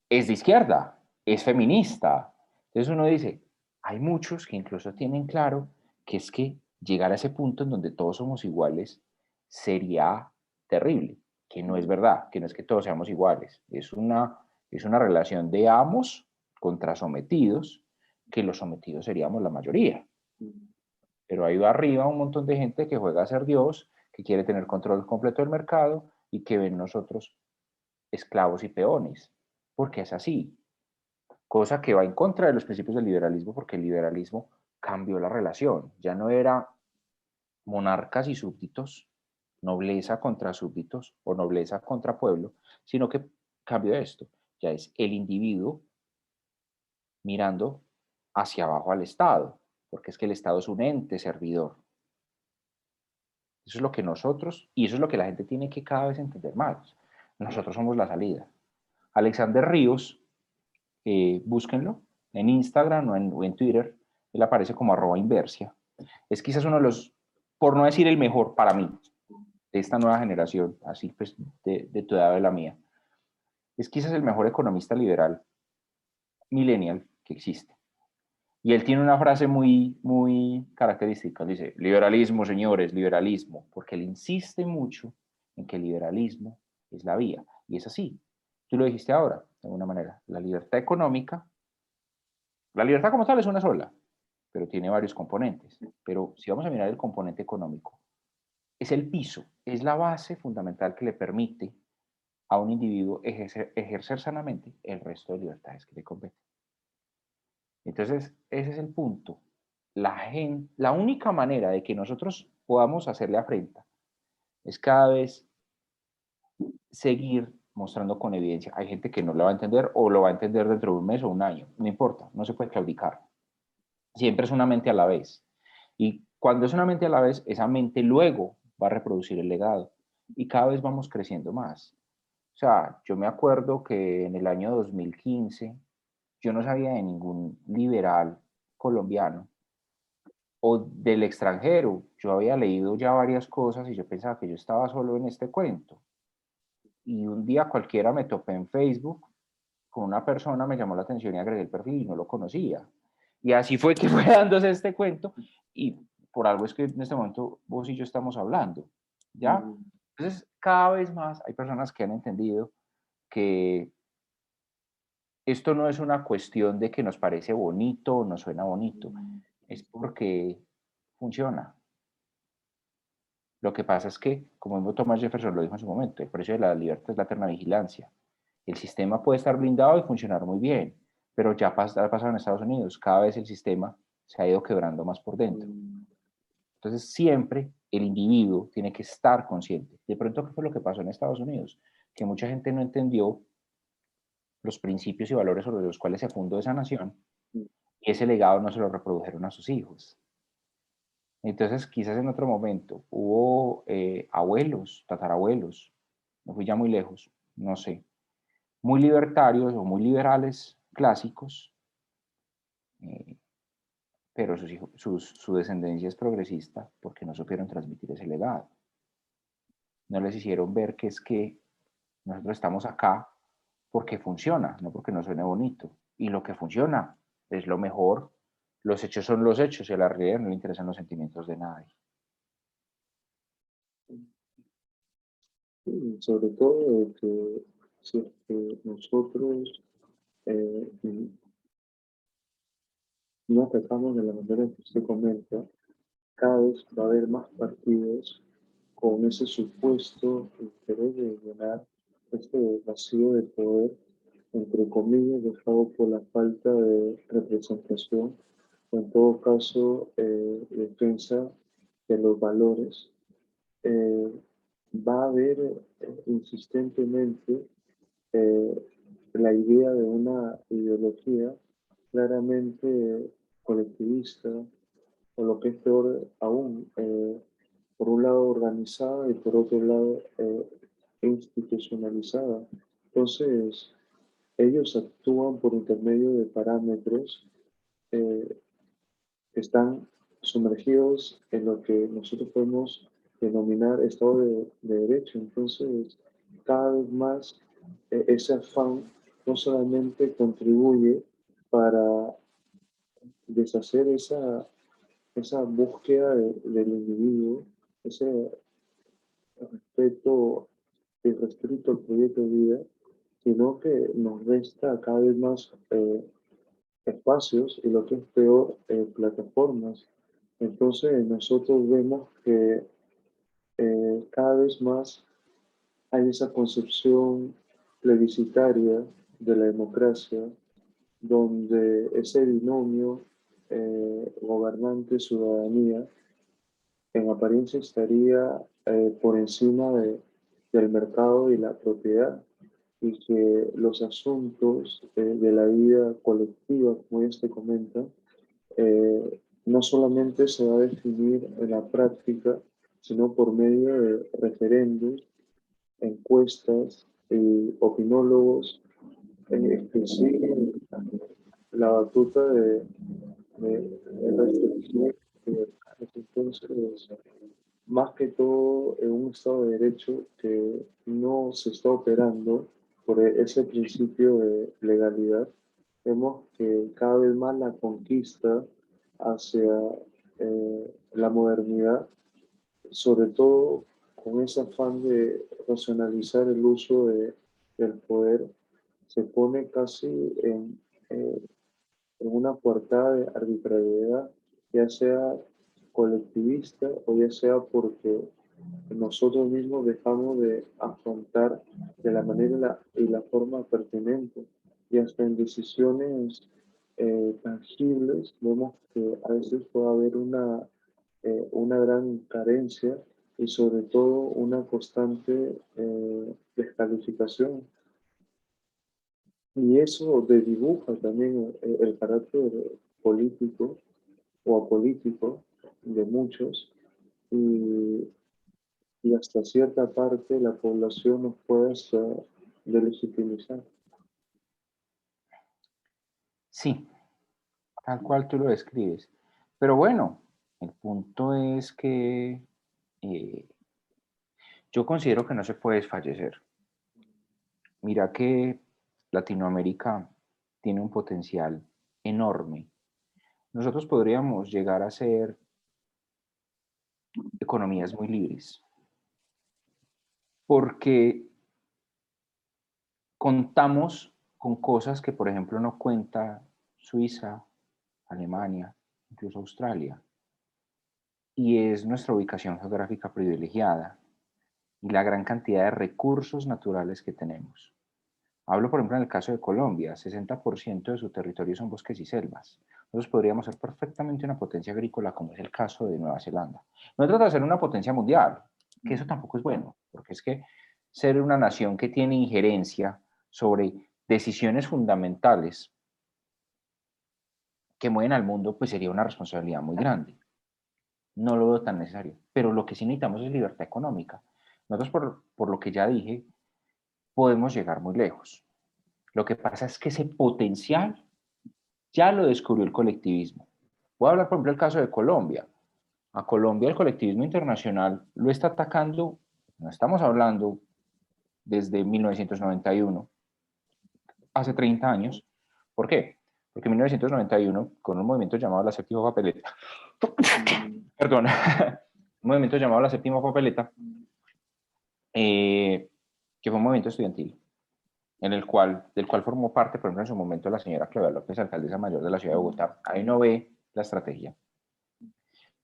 es de izquierda, es feminista. Entonces uno dice, hay muchos que incluso tienen claro que es que llegar a ese punto en donde todos somos iguales sería terrible, que no es verdad, que no es que todos seamos iguales, es una relación de amos contra sometidos, que los sometidos seríamos la mayoría. Pero ahí va arriba un montón de gente que juega a ser Dios, que quiere tener control completo del mercado y que ven nosotros esclavos y peones, porque es así, cosa que va en contra de los principios del liberalismo, porque el liberalismo cambió la relación, ya no era monarcas y súbditos, nobleza contra súbditos o nobleza contra pueblo, sino que cambió esto, ya es el individuo mirando hacia abajo al Estado, porque es que el Estado es un ente servidor. Eso es lo que nosotros, y eso es lo que la gente tiene que cada vez entender más. Nosotros somos la salida. Alexander Ríos, búsquenlo en Instagram o en Twitter, él aparece como @inversia. Es quizás uno de los, por no decir el mejor para mí, de esta nueva generación, así pues de tu edad o de la mía. Es quizás el mejor economista liberal millennial que existe. Y él tiene una frase muy característica. Dice, liberalismo, señores, liberalismo, porque él insiste mucho en que el liberalismo es la vía. Y es así. Tú lo dijiste ahora, de alguna manera. La libertad económica, la libertad como tal es una sola, pero tiene varios componentes. Pero si vamos a mirar el componente económico, es el piso, es la base fundamental que le permite a un individuo ejercer sanamente el resto de libertades que le competen. Entonces, ese es el punto. La única manera de que nosotros podamos hacerle afrenta es cada vez seguir mostrando con evidencia. Hay gente que no lo va a entender o lo va a entender dentro de un mes o un año. No importa, no se puede claudicar. Siempre es una mente a la vez. Y cuando es una mente a la vez, esa mente luego va a reproducir el legado. Y cada vez vamos creciendo más. O sea, yo me acuerdo que en el año 2015 yo no sabía de ningún liberal colombiano o del extranjero. Yo había leído ya varias cosas y yo pensaba que yo estaba solo en este cuento. Y un día cualquiera me topé en Facebook con una persona, me llamó la atención y agregué el perfil y no lo conocía. Y así fue que fue dándose este cuento y por algo es que en este momento vos y yo estamos hablando, ¿ya? Entonces, cada vez más hay personas que han entendido que esto no es una cuestión de que nos parece bonito o nos suena bonito, es porque funciona. Lo que pasa es que, como mismo Thomas Jefferson lo dijo en su momento, el precio de la libertad es la eterna vigilancia. El sistema puede estar blindado y funcionar muy bien, pero ya ha pasado en Estados Unidos. Cada vez el sistema se ha ido quebrando más por dentro. Entonces, siempre el individuo tiene que estar consciente. De pronto, ¿qué fue lo que pasó en Estados Unidos? Que mucha gente no entendió los principios y valores sobre los cuales se fundó esa nación y ese legado no se lo reprodujeron a sus hijos. Entonces, quizás en otro momento hubo abuelos, tatarabuelos, no fui ya muy lejos, no sé, muy libertarios o muy liberales clásicos, eh, pero su descendencia es progresista porque no supieron transmitir ese legado. No les hicieron ver que es que nosotros estamos acá porque funciona, no porque no suene bonito. Y lo que funciona es lo mejor. Los hechos son los hechos y a la realidad no le interesan los sentimientos de nadie. Y sobre todo que si es que nosotros eh, no tratamos de la manera que usted comenta, cada vez va a haber más partidos con ese supuesto interés de llenar este vacío de poder, entre comillas, dejado por la falta de representación, o en todo caso, defensa de los valores. eh, Va a haber insistentemente eh, la idea de una ideología claramente colectivista, o lo que es peor aún, por un lado organizada y por otro lado institucionalizada. Entonces, ellos actúan por intermedio de parámetros eh, que están sumergidos en lo que nosotros podemos denominar Estado de Derecho. Entonces, cada vez más ese afán no solamente contribuye para deshacer esa búsqueda del individuo, ese respeto irrestricto al proyecto de vida, sino que nos resta cada vez más espacios y lo que es peor, plataformas. Entonces nosotros vemos que cada vez más hay esa concepción plebiscitaria de la democracia, donde ese binomio gobernante-ciudadanía en apariencia estaría por encima del mercado y la propiedad, y que los asuntos de la vida colectiva, como ellos te comentan, no solamente se va a definir en la práctica, sino por medio de referendos, encuestas y opinólogos que siguen la batuta de restricción. Entonces, más que todo en un Estado de Derecho que no se está operando por ese principio de legalidad, vemos que cada vez más la conquista hacia la modernidad, sobre todo con ese afán de racionalizar el uso del poder, se pone casi eh, en una coartada de arbitrariedad, ya sea colectivista o ya sea porque nosotros mismos dejamos de afrontar de la manera y la forma pertinente. Y hasta en decisiones tangibles vemos que a veces puede haber una gran carencia y sobre todo una constante descalificación. Y eso desdibuja también el carácter político o apolítico de muchos, y, y hasta cierta parte la población nos puede hasta delegitimizar. Sí, tal cual tú lo describes. Pero bueno, el punto es que eh, yo considero que no se puede desfallecer. Mira que Latinoamérica tiene un potencial enorme. Nosotros podríamos llegar a ser economías muy libres, porque contamos con cosas que, por ejemplo, no cuenta Suiza, Alemania, incluso Australia, y es nuestra ubicación geográfica privilegiada y la gran cantidad de recursos naturales que tenemos. Hablo, por ejemplo, en el caso de Colombia, 60% de su territorio son bosques y selvas. Nosotros podríamos ser perfectamente una potencia agrícola, como es el caso de Nueva Zelanda. No trata de ser una potencia mundial, que eso tampoco es bueno, porque es que ser una nación que tiene injerencia sobre decisiones fundamentales que mueven al mundo, pues sería una responsabilidad muy grande. No lo veo tan necesario. Pero lo que sí necesitamos es libertad económica. Nosotros, por lo que ya dije, podemos llegar muy lejos. Lo que pasa es que ese potencial ya lo descubrió el colectivismo. Voy a hablar, por ejemplo, del caso de Colombia. A Colombia el colectivismo internacional lo está atacando, no estamos hablando desde 1991, hace 30 años. ¿Por qué? Porque en 1991, con un movimiento llamado la Séptima Papeleta, perdón, un movimiento llamado la Séptima Papeleta, que fue un movimiento estudiantil, del cual formó parte, por ejemplo, en su momento la señora Claudia López, alcaldesa mayor de la ciudad de Bogotá. Ahí no ve la estrategia.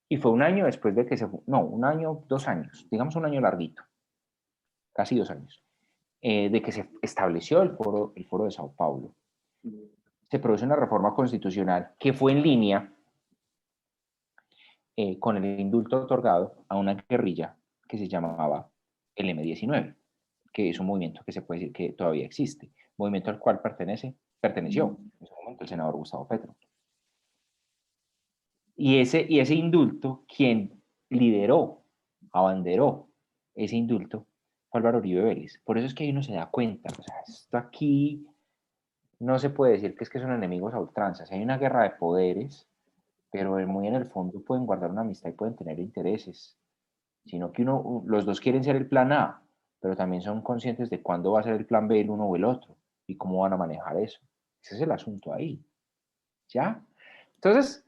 Y fue un año después de que no, un año, 2 años, digamos un año larguito, casi 2 años, de que se estableció el foro de Sao Paulo. Se produce una reforma constitucional que fue en línea con el indulto otorgado a una guerrilla que se llamaba el M-19, que es un movimiento que se puede decir que todavía existe, movimiento al cual perteneció en su momento el senador Gustavo Petro. Y ese indulto, quien lideró, abanderó ese indulto, fue Álvaro Uribe Vélez. Por eso es que ahí uno se da cuenta, o sea, esto aquí no se puede decir que es que son enemigos a ultranza. Si hay una guerra de poderes, pero muy en el fondo pueden guardar una amistad y pueden tener intereses, sino que los dos quieren ser el plan A, pero también son conscientes de cuándo va a ser el plan B el uno o el otro y cómo van a manejar eso. Ese es el asunto ahí. ¿Ya? Entonces,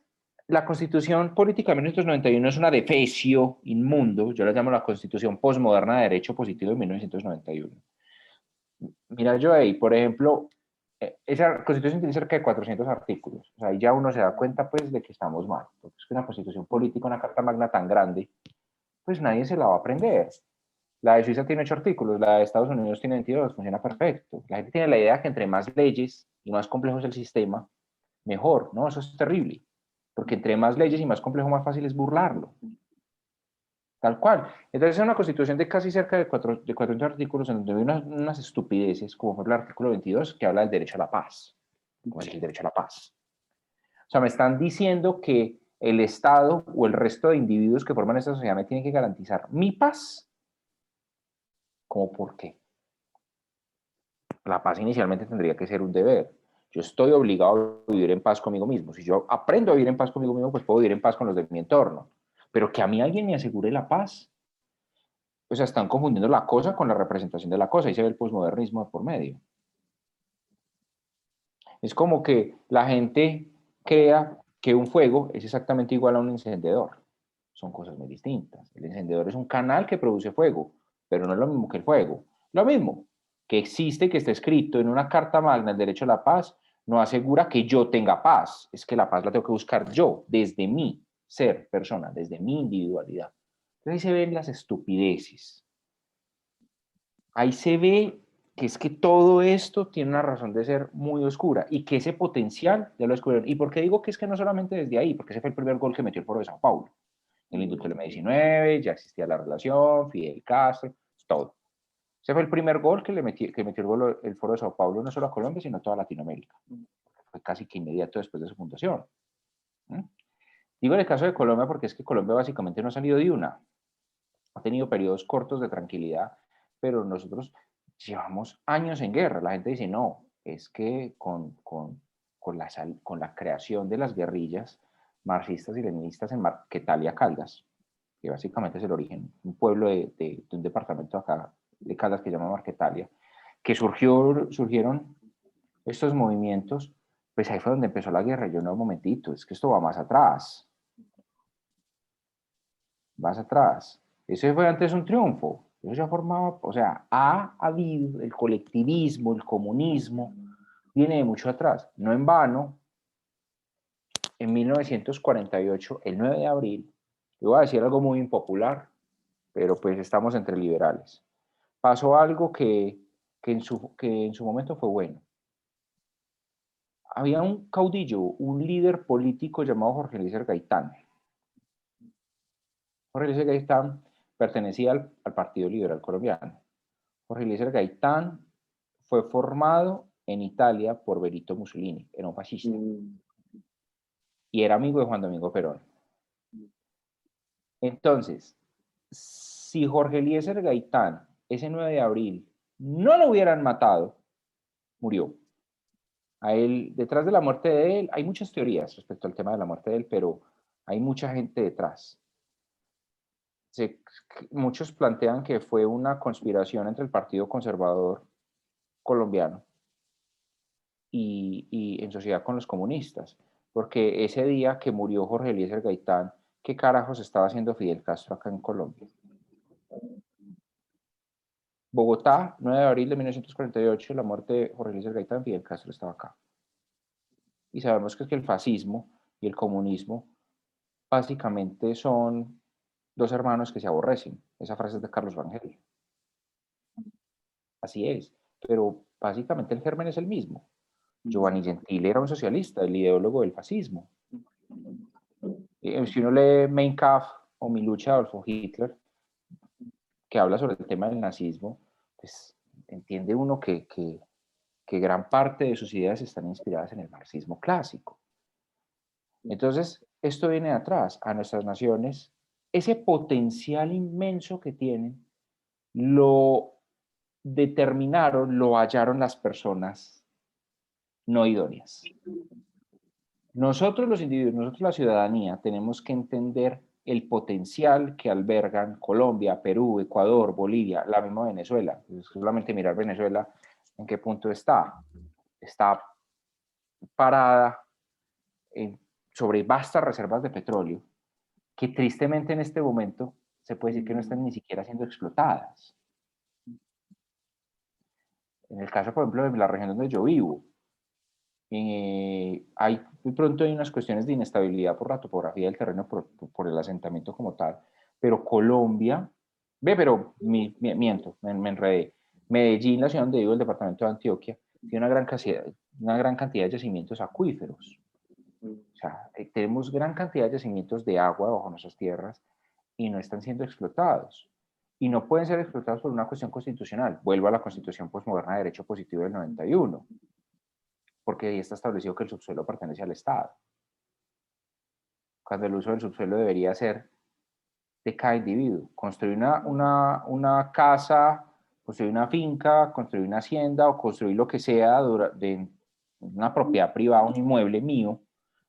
la Constitución Política de 1991 es una defecio inmundo, yo la llamo la Constitución Postmoderna de Derecho Positivo de 1991. Mira yo ahí, por ejemplo, esa Constitución tiene cerca de 400 artículos, o sea, ahí ya uno se da cuenta pues de que estamos mal, porque es que una Constitución Política, una Carta Magna tan grande, pues nadie se la va a aprender. La de Suiza tiene 8 artículos, la de Estados Unidos tiene 22, funciona perfecto. La gente tiene la idea que entre más leyes y más complejo es el sistema, mejor, ¿no? Eso es terrible, porque entre más leyes y más complejo, más fácil es burlarlo. Tal cual. Entonces es una constitución de casi cerca de 400 artículos en donde hay unas estupideces, como por el artículo 22, que habla del derecho a la paz. ¿Cómo es el derecho a la paz? O sea, me están diciendo que el Estado o el resto de individuos que forman esta sociedad me tienen que garantizar mi paz. ¿Cómo por qué? La paz inicialmente tendría que ser un deber. Yo estoy obligado a vivir en paz conmigo mismo. Si yo aprendo a vivir en paz conmigo mismo, pues puedo vivir en paz con los de mi entorno. Pero que a mí alguien me asegure la paz. O sea, están confundiendo la cosa con la representación de la cosa. Ahí se ve el posmodernismo por medio. Es como que la gente crea que un fuego es exactamente igual a un encendedor. Son cosas muy distintas. El encendedor es un canal que produce fuego, pero no es lo mismo que el fuego. Lo mismo que existe, que está escrito en una carta magna, el derecho a la paz, no asegura que yo tenga paz. Es que la paz la tengo que buscar yo, desde mi ser, persona, desde mi individualidad. Entonces ahí se ven las estupideces. Ahí se ve que es que todo esto tiene una razón de ser muy oscura y que ese potencial ya lo descubrieron. ¿Y por qué digo que es que no solamente desde ahí? Porque ese fue el primer gol que metió el Foro de Sao Paulo. El indulto del M-19, ya existía la relación, Fidel Castro, todo. Ese fue el primer gol que metió el Foro de Sao Paulo no solo a Colombia, sino a toda Latinoamérica. Fue casi que inmediato después de su fundación. Digo en el caso de Colombia porque es que Colombia básicamente no ha salido de una. Ha tenido periodos cortos de tranquilidad, pero nosotros llevamos años en guerra. La gente dice, no, es que con la creación de las guerrillas marxistas y leninistas en Marquetalia, Caldas, que básicamente es el origen, un pueblo de un departamento acá de Caldas que se llama Marquetalia, que surgieron estos movimientos, pues ahí fue donde empezó la guerra. Yo, no, un momentito, es que esto va más atrás, más atrás. Ese fue antes un triunfo. Eso ya formaba, o sea, ha habido el colectivismo, el comunismo, viene de mucho atrás. No en vano, en 1948, el 9 de abril, yo voy a decir algo muy impopular, pero pues estamos entre liberales. Pasó algo que en su momento fue bueno. Había un caudillo, un líder político llamado Jorge Eliezer Gaitán. Jorge Eliezer Gaitán pertenecía al Partido Liberal Colombiano. Jorge Eliezer Gaitán fue formado en Italia por Benito Mussolini, era un fascista, y era amigo de Juan Domingo Perón. Entonces, si Jorge Eliezer Gaitán, ese 9 de abril, no lo hubieran matado, murió. A él, detrás de la muerte de él, hay muchas teorías respecto al tema de la muerte de él, pero hay mucha gente detrás. Muchos plantean que fue una conspiración entre el Partido Conservador colombiano y en sociedad con los comunistas, porque ese día que murió Jorge Eliezer Gaitán, ¿qué carajos estaba haciendo Fidel Castro acá en Colombia? Bogotá, 9 de abril de 1948, la muerte de Jorge Eliezer Gaitán, Fidel Castro estaba acá. Y sabemos que es que el fascismo y el comunismo básicamente son dos hermanos que se aborrecen. Esa frase es de Carlos Rangel. Así es, pero básicamente el germen es el mismo. Giovanni Gentile era un socialista, el ideólogo del fascismo. Si uno lee Mein Kampf o Mi lucha de Adolfo Hitler, que habla sobre el tema del nazismo, pues entiende uno que gran parte de sus ideas están inspiradas en el marxismo clásico. Entonces, esto viene de atrás, a nuestras naciones, ese potencial inmenso que tienen, lo determinaron, lo hallaron las personas no idóneas. Nosotros los individuos, nosotros la ciudadanía, tenemos que entender el potencial que albergan Colombia, Perú, Ecuador, Bolivia, la misma Venezuela. Solamente mirar Venezuela, en qué punto está. Está parada sobre vastas reservas de petróleo, que tristemente en este momento se puede decir que no están ni siquiera siendo explotadas. En el caso, por ejemplo, de la región donde yo vivo, de pronto hay unas cuestiones de inestabilidad por la topografía del terreno, por el asentamiento como tal, pero Colombia, pero miento, me enredé. Medellín, la ciudad donde vivo, el departamento de Antioquia, tiene una gran cantidad de yacimientos acuíferos. O sea, tenemos gran cantidad de yacimientos de agua bajo nuestras tierras y no están siendo explotados. Y no pueden ser explotados por una cuestión constitucional. Vuelvo a la Constitución Postmoderna de Derecho Positivo del 91, porque ahí está establecido que el subsuelo pertenece al Estado, cuando el uso del subsuelo debería ser de cada individuo. Construir una casa, construir una finca, construir una hacienda o construir lo que sea de una propiedad privada, un inmueble mío,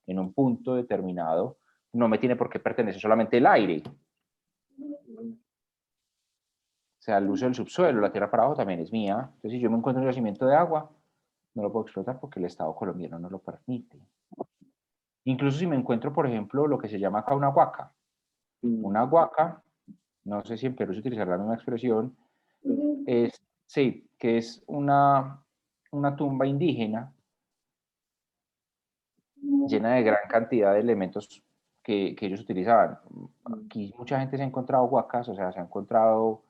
en un punto determinado, no me tiene por qué pertenecer solamente el aire. O sea, el uso del subsuelo, la tierra para abajo también es mía. Entonces, si yo me encuentro en un yacimiento de agua, no lo puedo explotar porque el Estado colombiano no lo permite. Incluso si me encuentro, por ejemplo, lo que se llama acá una huaca. Una huaca, no sé si en Perú se utilizará la misma expresión, sí, que es una tumba indígena llena de gran cantidad de elementos que ellos utilizaban. Aquí mucha gente se ha encontrado huacas, o sea, se ha encontrado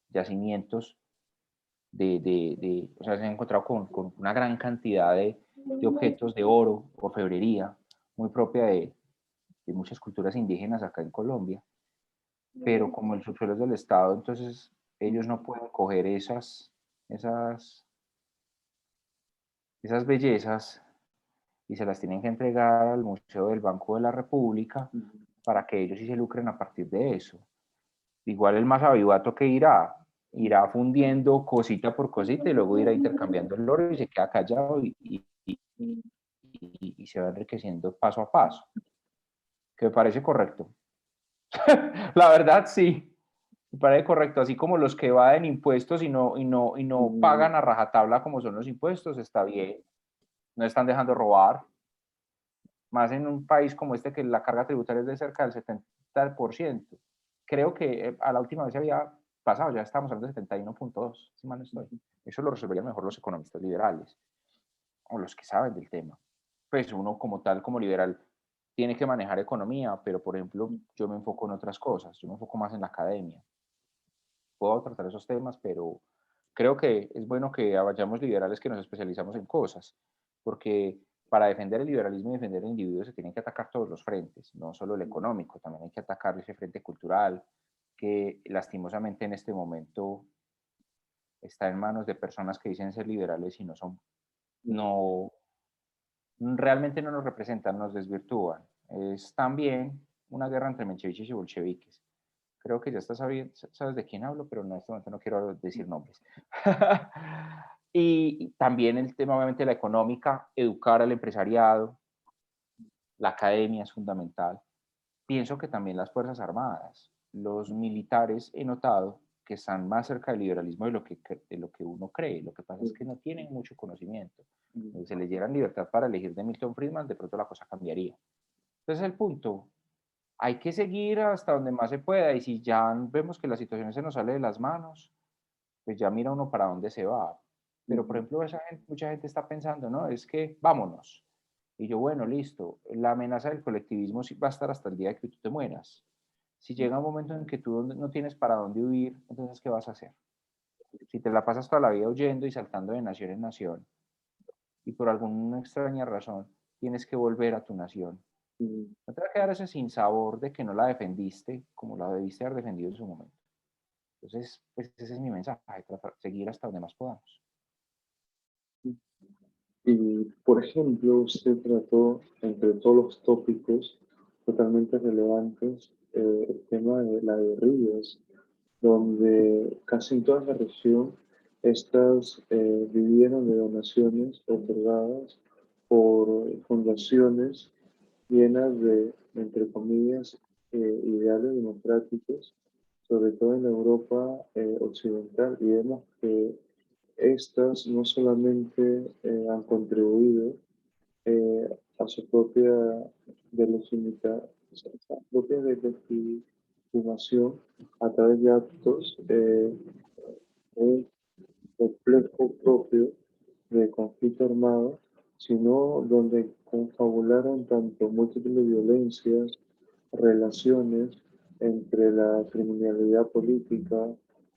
yacimientos o sea, se han encontrado con una gran cantidad de objetos de oro, orfebrería, muy propia de muchas culturas indígenas acá en Colombia, pero como el subsuelo es del Estado, entonces ellos no pueden coger esas, esas bellezas y se las tienen que entregar al Museo del Banco de la República para que ellos sí se lucren a partir de eso. Igual el más avivato que irá fundiendo cosita por cosita y luego irá intercambiando el oro y se queda callado y se va enriqueciendo paso a paso. Que me parece correcto. La verdad, sí. Me parece correcto. Así como los que evaden impuestos y no pagan a rajatabla como son los impuestos, está bien. No están dejando robar. Más en un país como este que la carga tributaria es de cerca del 70%. Creo que a la última vez se había pasado, ya estamos hablando de 71.2, si mal no estoy. Eso lo resolverían mejor los economistas liberales o los que saben del tema. Pues uno como tal, como liberal, tiene que manejar economía, pero por ejemplo, yo me enfoco en otras cosas, yo me enfoco más en la academia. Puedo tratar esos temas, pero creo que es bueno que vayamos liberales que nos especializamos en cosas, porque para defender el liberalismo y defender el individuo se tienen que atacar todos los frentes, no solo el económico, también hay que atacar ese frente cultural que lastimosamente en este momento está en manos de personas que dicen ser liberales y no son, no, realmente no nos representan, nos desvirtúan. Es también una guerra entre mencheviques y bolcheviques. Creo que ya estás sabes de quién hablo, pero en este momento no quiero decir nombres. Y también el tema, obviamente, de la económica, educar al empresariado, la academia es fundamental. Pienso que también las Fuerzas Armadas, los militares, he notado que están más cerca del liberalismo de lo que uno cree. Lo que pasa es que no tienen mucho conocimiento. Si se les diera libertad para elegir de Milton Friedman, de pronto la cosa cambiaría. Entonces el punto, hay que seguir hasta donde más se pueda y si ya vemos que la situación se nos sale de las manos, pues ya mira uno para dónde se va. Pero, por ejemplo, mucha gente está pensando, ¿no? Es que vámonos. Y yo, bueno, listo, la amenaza del colectivismo sí va a estar hasta el día que tú te mueras. Si llega un momento en que tú no tienes para dónde huir, entonces, ¿qué vas a hacer? Si te la pasas toda la vida huyendo y saltando de nación en nación, y por alguna extraña razón tienes que volver a tu nación, no te va a quedar ese sinsabor de que no la defendiste como la debiste haber defendido en su momento. Entonces, pues ese es mi mensaje, seguir hasta donde más podamos. Y, por ejemplo, usted trató, entre todos los tópicos totalmente relevantes, el tema de las guerrillas, donde casi en toda la región estas vivieron de donaciones otorgadas por fundaciones llenas de, entre comillas, ideales democráticos, sobre todo en Europa occidental. Y vemos que estas no solamente han contribuido a su propia legitimación a través de actos un complejo propio de conflicto armado, sino donde confabularon tanto múltiples violencias, relaciones entre la criminalidad política,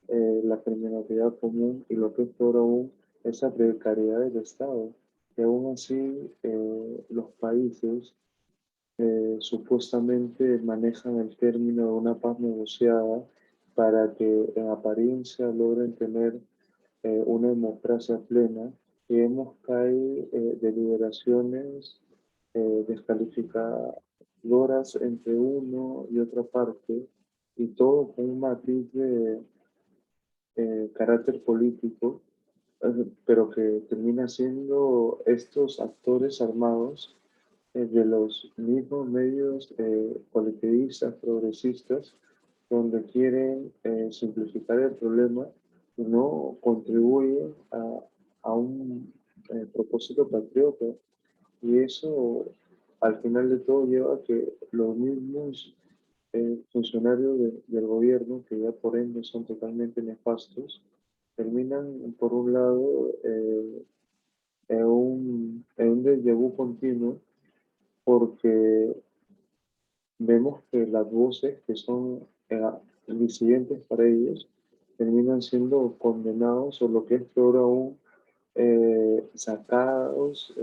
la criminalidad común y lo que es peor aún, esa precariedad del Estado. Y aún así, los países supuestamente manejan el término de una paz negociada para que en apariencia logren tener una democracia plena y vemos que hay deliberaciones descalificadoras entre uno y otra parte y todo con un matiz de carácter político, pero que termina siendo estos actores armados de los mismos medios colectivistas, progresistas, donde quieren simplificar el problema y no contribuyen a un propósito patriota. Y eso, al final de todo, lleva a que los mismos funcionarios del gobierno, que ya por ende son totalmente nefastos, terminan, por un lado, en un déjà vu continuo, porque vemos que las voces que son disidentes para ellos terminan siendo condenados o lo que es peor aún, sacados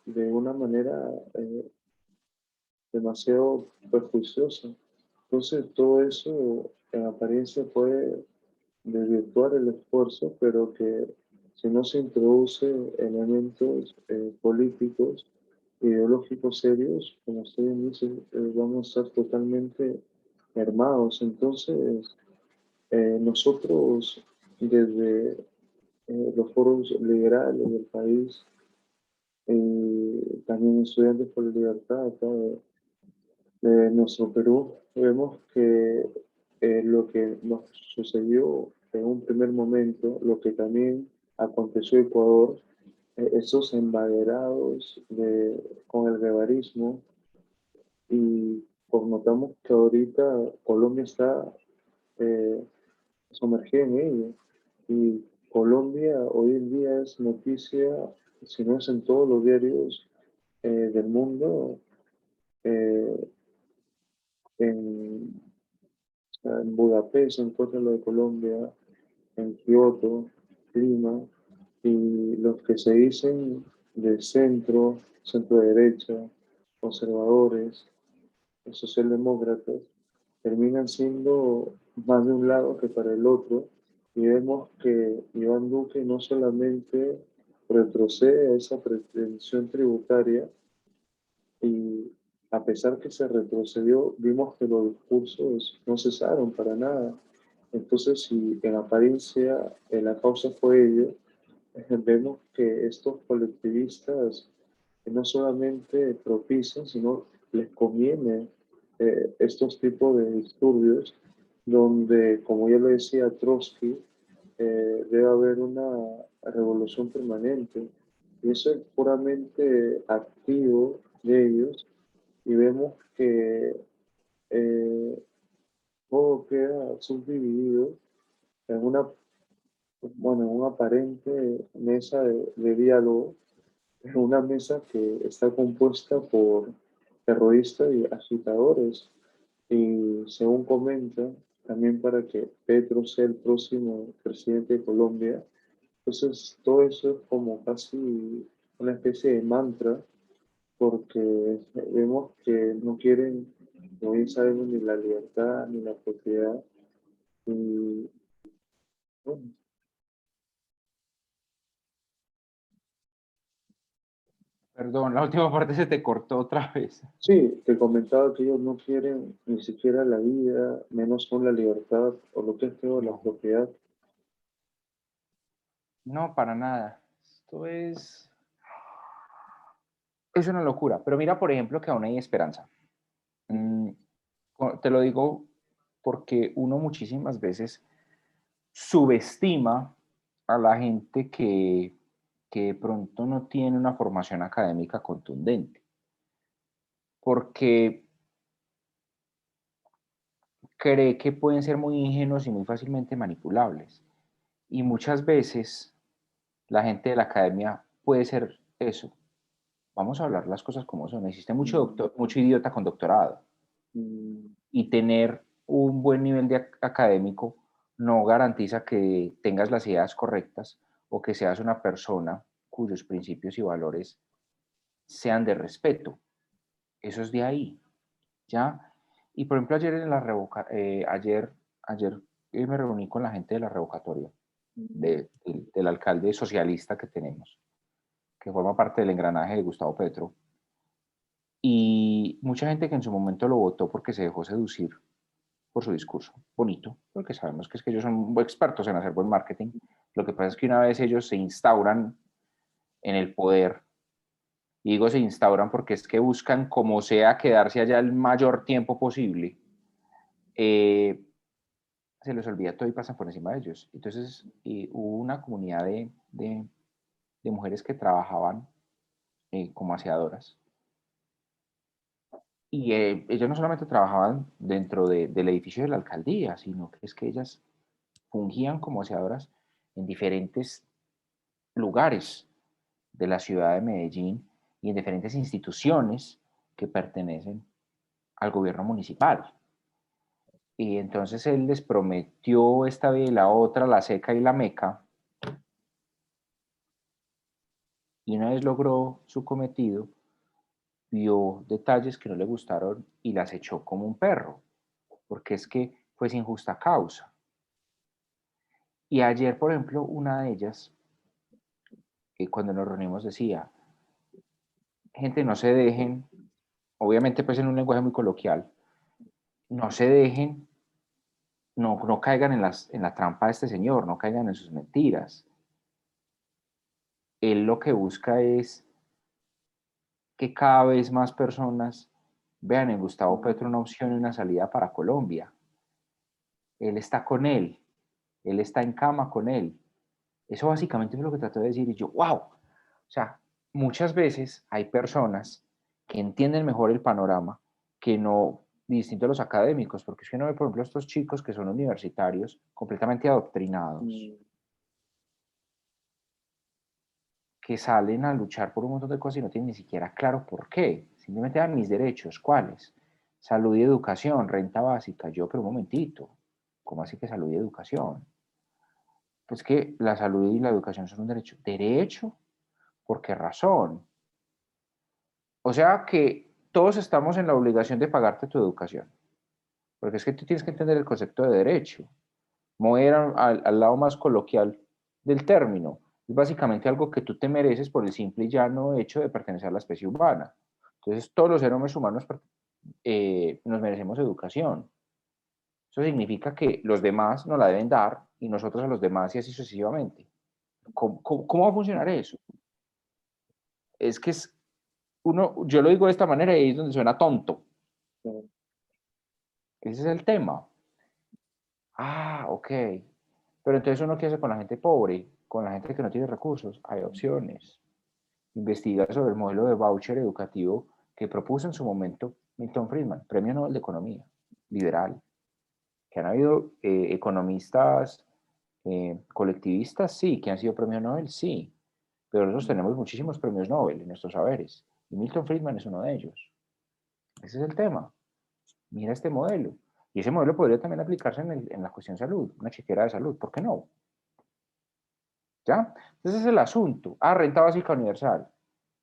de una manera demasiado perjuiciosa. Entonces todo eso en apariencia puede desvirtuar el esfuerzo, pero que si no se introduce elementos políticos, ideológicos serios, como usted dice, vamos a estar totalmente armados. Entonces, nosotros desde los foros liberales del país, también estudiantes por la libertad acá de nuestro Perú, vemos que lo que nos sucedió en un primer momento, lo que también aconteció en Ecuador, esos embaderados con el guevarismo, y pues notamos que ahorita Colombia está eh, sumergida en ello. Y Colombia hoy en día es noticia, si no es en todos los diarios del mundo, eh, en, en Budapest se encuentra lo de Colombia, en Kioto, Lima, y los que se dicen de centro, centro derecha, conservadores, socialdemócratas, terminan siendo más de un lado que para el otro, y vemos que Iván Duque no solamente retrocede a esa pretensión tributaria, y a pesar que se retrocedió, vimos que los discursos no cesaron para nada. Entonces, si en apariencia la causa fue ello, vemos que estos colectivistas no solamente propician, sino les conviene estos tipos de disturbios donde, como ya lo decía Trotsky, debe haber una revolución permanente. Y eso es puramente activo de ellos y vemos que eh, todo queda subdividido en una, bueno, en una aparente mesa de diálogo, en una mesa que está compuesta por terroristas y agitadores. Y según comenta, también para que Petro sea el próximo presidente de Colombia, entonces todo eso es como casi una especie de mantra, porque vemos que no quieren, como bien sabemos, ni la libertad ni la propiedad. Y bueno, Perdón, la última parte se te cortó otra vez. sí, te comentaba que ellos no quieren ni siquiera la vida, menos con la libertad o lo que es peor, la No, propiedad. no, para nada. Esto es una locura. Pero mira, por ejemplo, que aún hay esperanza. Mm, te lo digo porque uno muchísimas veces subestima a la gente que de pronto no tiene una formación académica contundente, porque cree que pueden ser muy ingenuos y muy fácilmente manipulables. Y muchas veces la gente de la academia puede ser eso. Vamos a hablar las cosas como son. Existe mucho, Mm, mucho idiota con doctorado mm, y tener un buen nivel de académico no garantiza que tengas las ideas correctas o que seas una persona cuyos principios y valores sean de respeto. Eso es de ahí, ¿ya? Y por ejemplo, ayer en la ayer me reuní con la gente de la revocatoria, del alcalde socialista que tenemos, que forma parte del engranaje de Gustavo Petro, y mucha gente que en su momento lo votó porque se dejó seducir por su discurso, bonito, porque sabemos que es que ellos son expertos en hacer buen marketing. Lo que pasa es que una vez ellos se instauran en el poder, y digo se instauran porque es que buscan como sea quedarse allá el mayor tiempo posible, eh, se les olvida todo y pasan por encima de ellos. Entonces hubo una comunidad de mujeres que trabajaban como aseadoras. Y ellas no solamente trabajaban dentro del edificio de la alcaldía, sino que es que ellas fungían como aseadoras en diferentes lugares de la ciudad de Medellín y en diferentes instituciones que pertenecen al gobierno municipal. Y entonces él les prometió esta vez la otra, la seca y la meca, y una vez logró su cometido, vio detalles que no le gustaron y las echó como un perro, porque es que fue sin justa causa. Y ayer, por ejemplo, una de ellas, cuando nos reunimos, decía, gente, no se dejen, obviamente pues en un lenguaje muy coloquial, no se dejen, no caigan en la trampa de este señor, no caigan en sus mentiras. Él lo que busca es que cada vez más personas vean en Gustavo Petro una opción y una salida para Colombia. Él está con él está en cama con él. Eso básicamente es lo que trató de decir y yo, wow. O sea, muchas veces hay personas que entienden mejor el panorama que no, distinto a los académicos, porque es que no ve, por ejemplo, estos chicos que son universitarios completamente adoctrinados, mm, que salen a luchar por un montón de cosas y no tienen ni siquiera claro por qué. Simplemente dan mis derechos, ¿cuáles? Salud y educación, renta básica. Yo, pero un momentito, ¿cómo así que salud y educación? Pues que la salud y la educación son un derecho. ¿Derecho? ¿Por qué razón? O sea que todos estamos en la obligación de pagarte tu educación. Porque es que tú tienes que entender el concepto de derecho. Mover al lado más coloquial del término. Es básicamente algo que tú te mereces por el simple y llano hecho de pertenecer a la especie humana. Entonces, todos los seres humanos nos merecemos educación. Eso significa que los demás nos la deben dar y nosotros a los demás y así sucesivamente. ¿Cómo va a funcionar eso? Es que yo lo digo de esta manera y ahí es donde suena tonto. Ese es el tema. Ah, ok. Pero entonces uno qué hace con la gente pobre, con la gente que no tiene recursos. Hay opciones. Investiga sobre el modelo de voucher educativo que propuso en su momento Milton Friedman, Premio Nobel de Economía, liberal, que han habido economistas colectivistas, sí, que han sido premio Nobel, sí, pero nosotros tenemos muchísimos premios Nobel en nuestros saberes, y Milton Friedman es uno de ellos. Ese es el tema. Mira este modelo. Y ese modelo podría también aplicarse en la cuestión salud, una chequera de salud, ¿por qué no? ¿Ya? Entonces es el asunto. Ah, renta básica universal.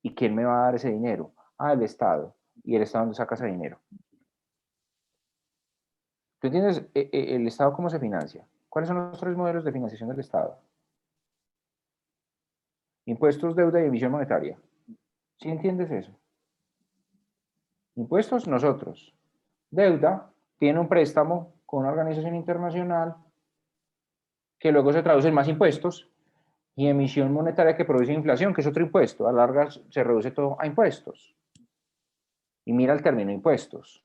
¿Y quién me va a dar ese dinero? Ah, el Estado. ¿Y el Estado dónde saca ese dinero? ¿Tú entiendes el Estado cómo se financia? ¿Cuáles son los tres modelos de financiación del Estado? Impuestos, deuda y emisión monetaria. ¿Sí entiendes eso? Impuestos, nosotros. Deuda, tiene un préstamo con una organización internacional que luego se traduce en más impuestos y emisión monetaria que produce inflación, que es otro impuesto. A larga se reduce todo a impuestos. Y mira el término impuestos.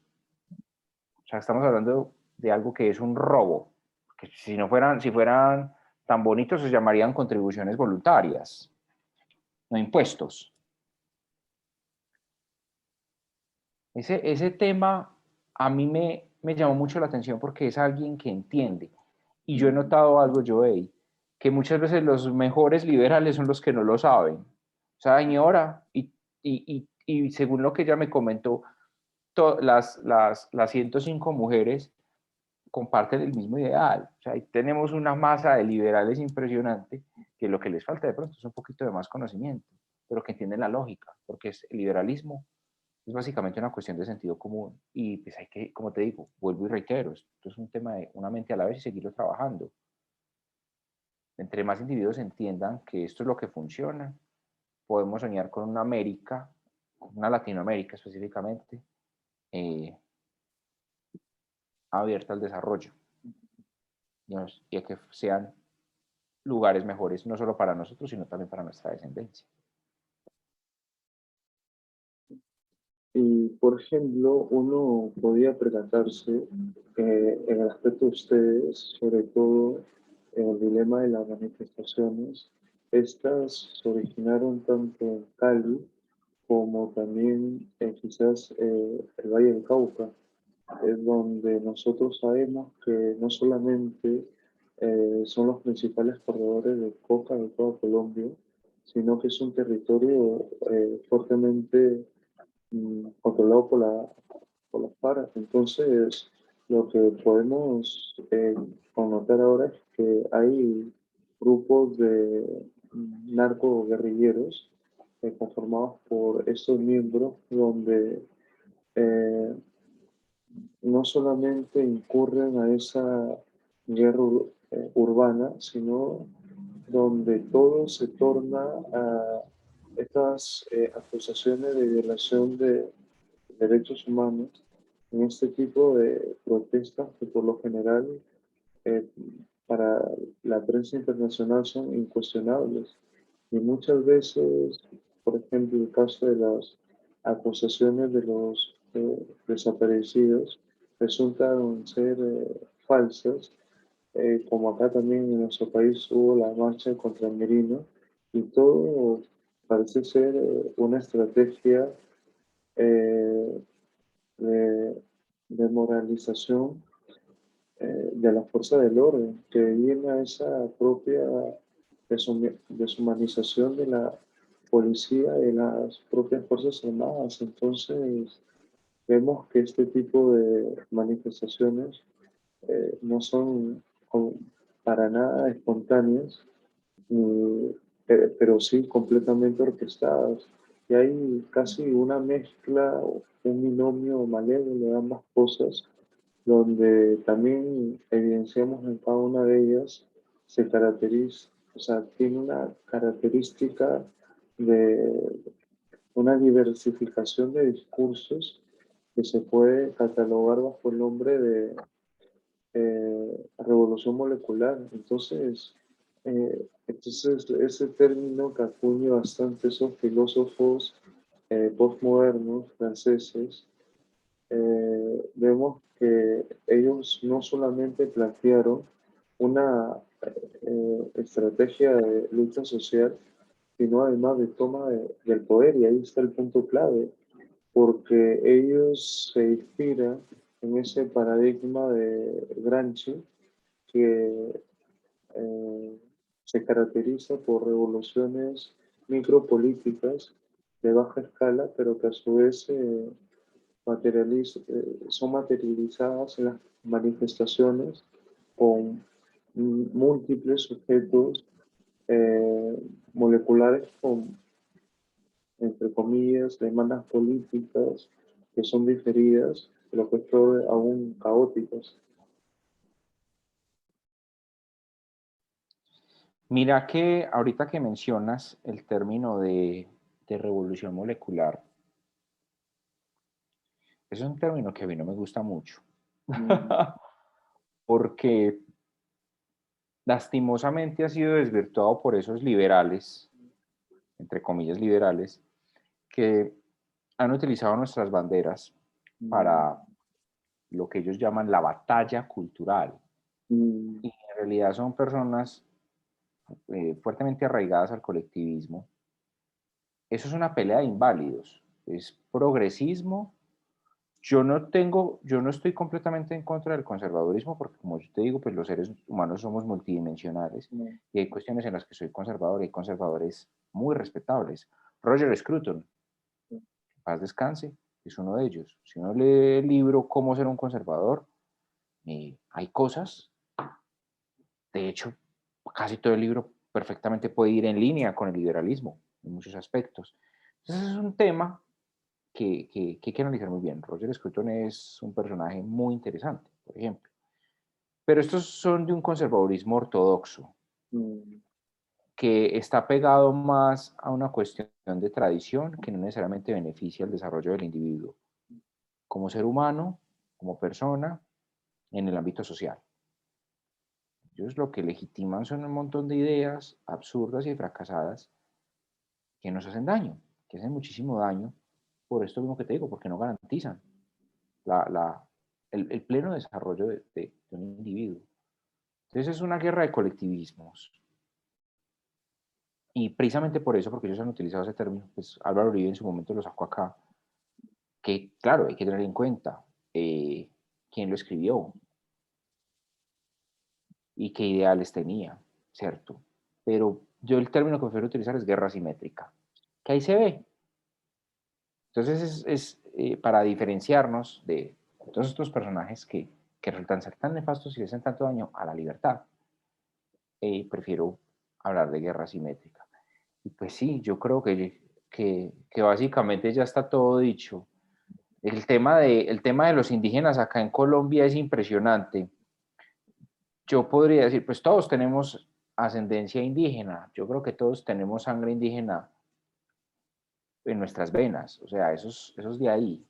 O sea, estamos hablando de algo que es un robo. Que si fueran tan bonitos, se llamarían contribuciones voluntarias, no impuestos. Ese tema a mí me llamó mucho la atención porque es alguien que entiende. Y yo he notado algo, Joey, que muchas veces los mejores liberales son los que no lo saben. O sea, señora, y según lo que ella me comentó, las 105 mujeres comparten el mismo ideal. O sea, ahí tenemos una masa de liberales impresionante que lo que les falta de pronto es un poquito de más conocimiento, pero que entienden la lógica, porque el liberalismo es básicamente una cuestión de sentido común y pues hay que, como te digo, vuelvo y reitero, esto es un tema de una mente a la vez y seguirlo trabajando. Entre más individuos entiendan que esto es lo que funciona, podemos soñar con una América, una Latinoamérica específicamente, eh, abierta al desarrollo, ¿no? Y a que sean lugares mejores, no solo para nosotros, sino también para nuestra descendencia. Y, por ejemplo, uno podía percatarse en el aspecto de ustedes, sobre todo en el dilema de las manifestaciones, estas se originaron tanto en Cali como también quizás el Valle del Cauca, es donde nosotros sabemos que no solamente son los principales corredores de coca de toda Colombia, sino que es un territorio fuertemente controlado por las FARC. Entonces, lo que podemos connotar ahora es que hay grupos de narco-guerrilleros conformados por estos miembros donde eh, no solamente incurren a esa guerra urbana, sino donde todo se torna a estas acusaciones de violación de derechos humanos en este tipo de protestas que por lo general eh, para la prensa internacional son incuestionables. Y muchas veces, por ejemplo, el caso de las acusaciones de los desaparecidos resultan ser falsas, como acá también en nuestro país hubo la marcha contra el Merino, y todo parece ser una estrategia eh, de, de moralización de la fuerza del orden, que viene a esa propia deshumanización de la policía y las propias fuerzas armadas. Entonces, vemos que este tipo de manifestaciones no son para nada espontáneas, pero sí completamente orquestadas. Y hay casi una mezcla, un binomio malévolo de ambas cosas, donde también evidenciamos en cada una de ellas, se caracteriza, o sea, tiene una característica de una diversificación de discursos que se puede catalogar bajo el nombre de revolución molecular. Entonces, Entonces, ese término que acuña bastante esos filósofos postmodernos franceses, vemos que ellos no solamente plantearon una estrategia de lucha social, sino además de toma del poder, y ahí está el punto clave, porque ellos se inspiran en ese paradigma de Gramsci que eh, se caracteriza por revoluciones micropolíticas de baja escala, pero que a su vez son materializadas en las manifestaciones con múltiples sujetos moleculares con, entre comillas, demandas políticas que son diferidas, pero que son aún caóticas. Mira que ahorita que mencionas el término de revolución molecular, es un término que a mí no me gusta mucho, Mm, porque lastimosamente ha sido desvirtuado por esos liberales, entre comillas liberales, que han utilizado nuestras banderas mm, para lo que ellos llaman la batalla cultural. mm, Y en realidad son personas fuertemente arraigadas al colectivismo. Eso es una pelea de inválidos, es progresismo. Yo no estoy completamente en contra del conservadurismo porque como yo te digo, pues los seres humanos somos multidimensionales mm, y hay cuestiones en las que soy conservador y hay conservadores muy respetables. Roger Scruton, paz descanse, es uno de ellos. Si uno lee el libro Cómo ser un conservador, hay cosas, de hecho, casi todo el libro perfectamente puede ir en línea con el liberalismo en muchos aspectos. Entonces es un tema que hay que analizar muy bien. Roger Scruton es un personaje muy interesante, por ejemplo. Pero estos son de un conservadurismo ortodoxo, mm, que está pegado más a una cuestión de tradición que no necesariamente beneficia el desarrollo del individuo como ser humano, como persona, en el ámbito social. Ellos lo que legitiman son un montón de ideas absurdas y fracasadas que nos hacen daño, que hacen muchísimo daño por esto mismo que te digo, porque no garantizan la, la, el pleno desarrollo de un individuo. Entonces es una guerra de colectivismos. Y precisamente por eso, porque ellos han utilizado ese término, pues Álvaro Uribe en su momento lo sacó acá, que claro, hay que tener en cuenta quién lo escribió y qué ideales tenía, ¿cierto? Pero yo el término que prefiero utilizar es guerra simétrica, que ahí se ve. Entonces para diferenciarnos de todos estos personajes que resultan ser tan nefastos y le hacen tanto daño a la libertad, prefiero hablar de guerra simétrica. Y pues sí, yo creo que básicamente ya está todo dicho. El tema de los indígenas acá en Colombia es impresionante. Yo podría decir, pues todos tenemos ascendencia indígena. Yo creo que todos tenemos sangre indígena en nuestras venas. O sea, eso es de ahí.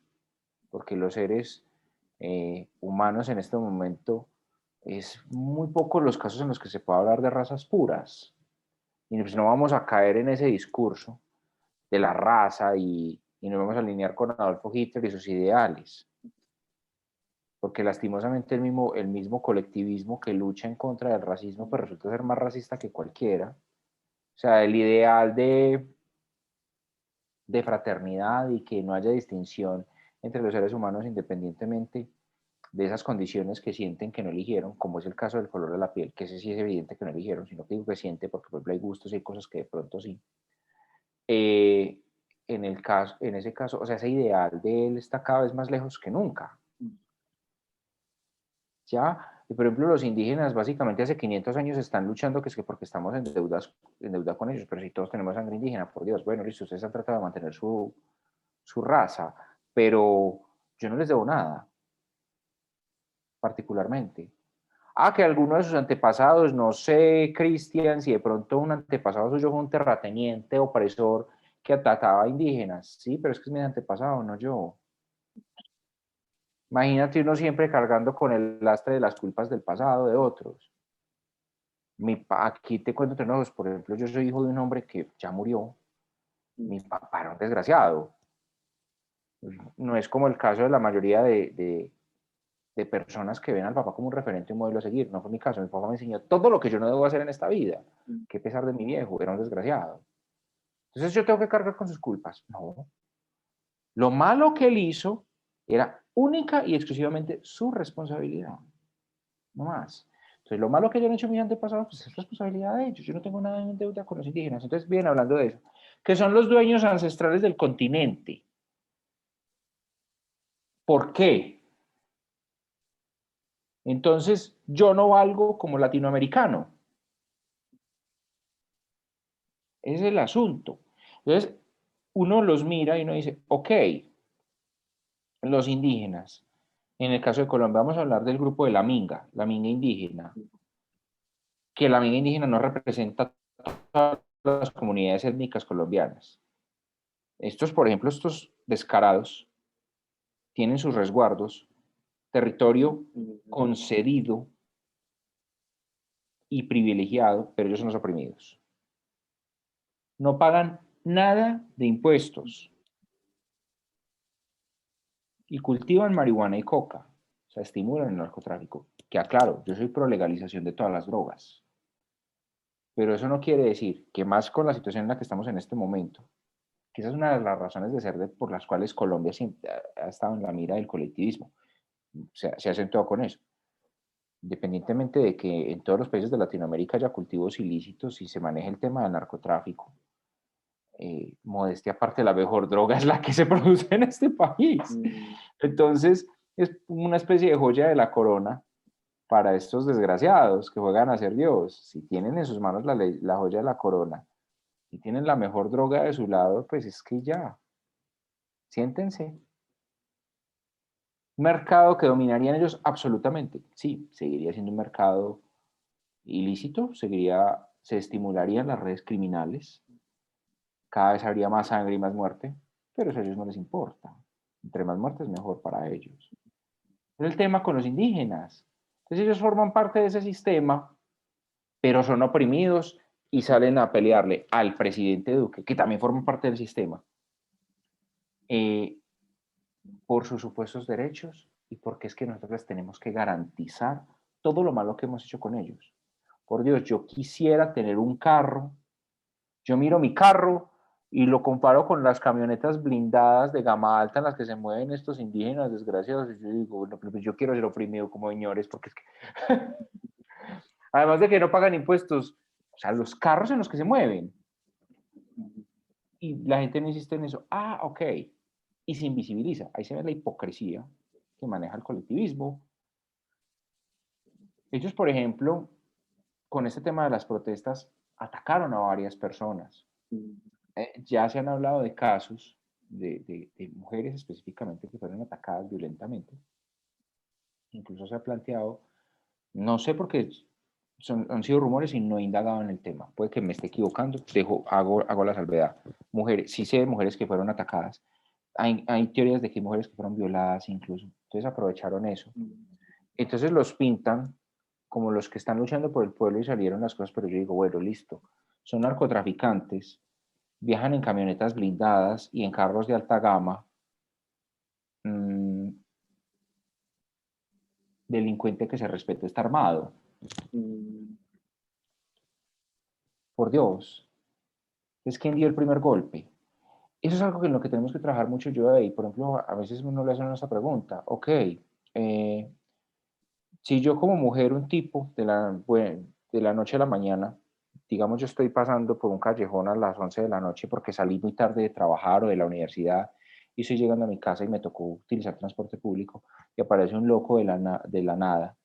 Porque los seres humanos en este momento es muy poco los casos en los que se puede hablar de razas puras. Y pues no vamos a caer en ese discurso de la raza y nos vamos a alinear con Adolfo Hitler y sus ideales. Porque lastimosamente el mismo colectivismo que lucha en contra del racismo pues resulta ser más racista que cualquiera. O sea, el ideal de fraternidad y que no haya distinción entre los seres humanos independientemente de esas condiciones que sienten que no eligieron, como es el caso del color de la piel, que ese sí es evidente que no eligieron, sino que digo que siente porque por ejemplo hay gustos y hay cosas que de pronto sí. Eh, en ese caso, o sea, ese ideal de él está cada vez más lejos que nunca. ¿Ya? Y por ejemplo, los indígenas básicamente hace 500 años están luchando que es que porque estamos en deuda con ellos, pero si todos tenemos sangre indígena, por Dios, bueno, listo, ustedes han tratado de mantener su raza, pero yo no les debo nada, particularmente. Ah, que alguno de sus antepasados, no sé, Cristian, si de pronto un antepasado suyo fue un terrateniente opresor que atacaba a indígenas, sí, pero es que es mi antepasado, no yo. Imagínate uno siempre cargando con el lastre de las culpas del pasado de otros. Aquí te cuento entre nosotros, por ejemplo, yo soy hijo de un hombre que ya murió. Mi papá era un desgraciado. No es como el caso de la mayoría de personas que ven al papá como un referente, un modelo a seguir. No fue mi caso. Mi papá me enseñó todo lo que yo no debo hacer en esta vida. Qué pesar de mi viejo, era un desgraciado. Entonces yo tengo que cargar con sus culpas. No. Lo malo que él hizo era única y exclusivamente su responsabilidad. No más. Entonces, lo malo que yo han hecho mis antepasados, pues es responsabilidad de ellos. Yo no tengo nada en deuda con los indígenas. Entonces, bien, hablando de eso, que son los dueños ancestrales del continente. ¿Por qué? Entonces, yo no valgo como latinoamericano. Ese es el asunto. Entonces, uno los mira y uno dice, ok, los indígenas. En el caso de Colombia, vamos a hablar del grupo de la minga indígena, que la minga indígena no representa todas las comunidades étnicas colombianas. Estos, por ejemplo, estos descarados, tienen sus resguardos, territorio concedido y privilegiado, pero ellos son los oprimidos. No pagan nada de impuestos y cultivan marihuana y coca. O sea, estimulan el narcotráfico. Que aclaro, yo soy pro legalización de todas las drogas. Pero eso no quiere decir que más con la situación en la que estamos en este momento, que esa es una de las razones de ser por las cuales Colombia siempre ha estado en la mira del colectivismo. Se ha acentuado con eso. Independientemente de que en todos los países de Latinoamérica haya cultivos ilícitos y se maneje el tema del narcotráfico, modestia aparte, la mejor droga es la que se produce en este país. Entonces, es una especie de joya de la corona para estos desgraciados que juegan a ser Dios. Si tienen en sus manos la joya de la corona y tienen la mejor droga de su lado, pues es que ya, siéntense. Un mercado que dominarían ellos absolutamente. Sí, seguiría siendo un mercado ilícito, se estimularían las redes criminales, cada vez habría más sangre y más muerte, pero eso a ellos no les importa. Entre más muertes, mejor para ellos. Es el tema con los indígenas. Entonces ellos forman parte de ese sistema, pero son oprimidos y salen a pelearle al presidente Duque, que también forma parte del sistema, eh, por sus supuestos derechos y porque es que nosotros les tenemos que garantizar todo lo malo que hemos hecho con ellos. Por Dios, yo quisiera tener un carro, yo miro mi carro y lo comparo con las camionetas blindadas de gama alta en las que se mueven estos indígenas desgraciados, y yo digo, bueno, pues yo quiero ser oprimido como señores, porque es que, además de que no pagan impuestos, o sea, los carros en los que se mueven, y la gente no insiste en eso, ok, y se invisibiliza, ahí se ve la hipocresía que maneja el colectivismo. Ellos, por ejemplo, con este tema de las protestas, atacaron a varias personas. Ya se han hablado de casos de mujeres específicamente que fueron atacadas violentamente. Incluso se ha planteado, no sé por qué han sido rumores y no he indagado en el tema. Puede que me esté equivocando, hago la salvedad. Mujeres, sí sé de mujeres que fueron atacadas. Hay teorías de que hay mujeres que fueron violadas incluso. Entonces aprovecharon eso. Entonces los pintan como los que están luchando por el pueblo y salieron las cosas, pero yo digo, bueno, listo. Son narcotraficantes, viajan en camionetas blindadas y en carros de alta gama. Mmm, Delincuente que se respete está armado. Por Dios. Es quien dio el primer golpe. Eso es algo en lo que tenemos que trabajar mucho yo ahí. Por ejemplo, a veces uno le hace esta pregunta. Ok, si yo como mujer, un tipo, de la noche a la mañana, digamos yo estoy pasando por un callejón a las 11 de la noche porque salí muy tarde de trabajar o de la universidad y estoy llegando a mi casa y me tocó utilizar transporte público y aparece un loco de la nada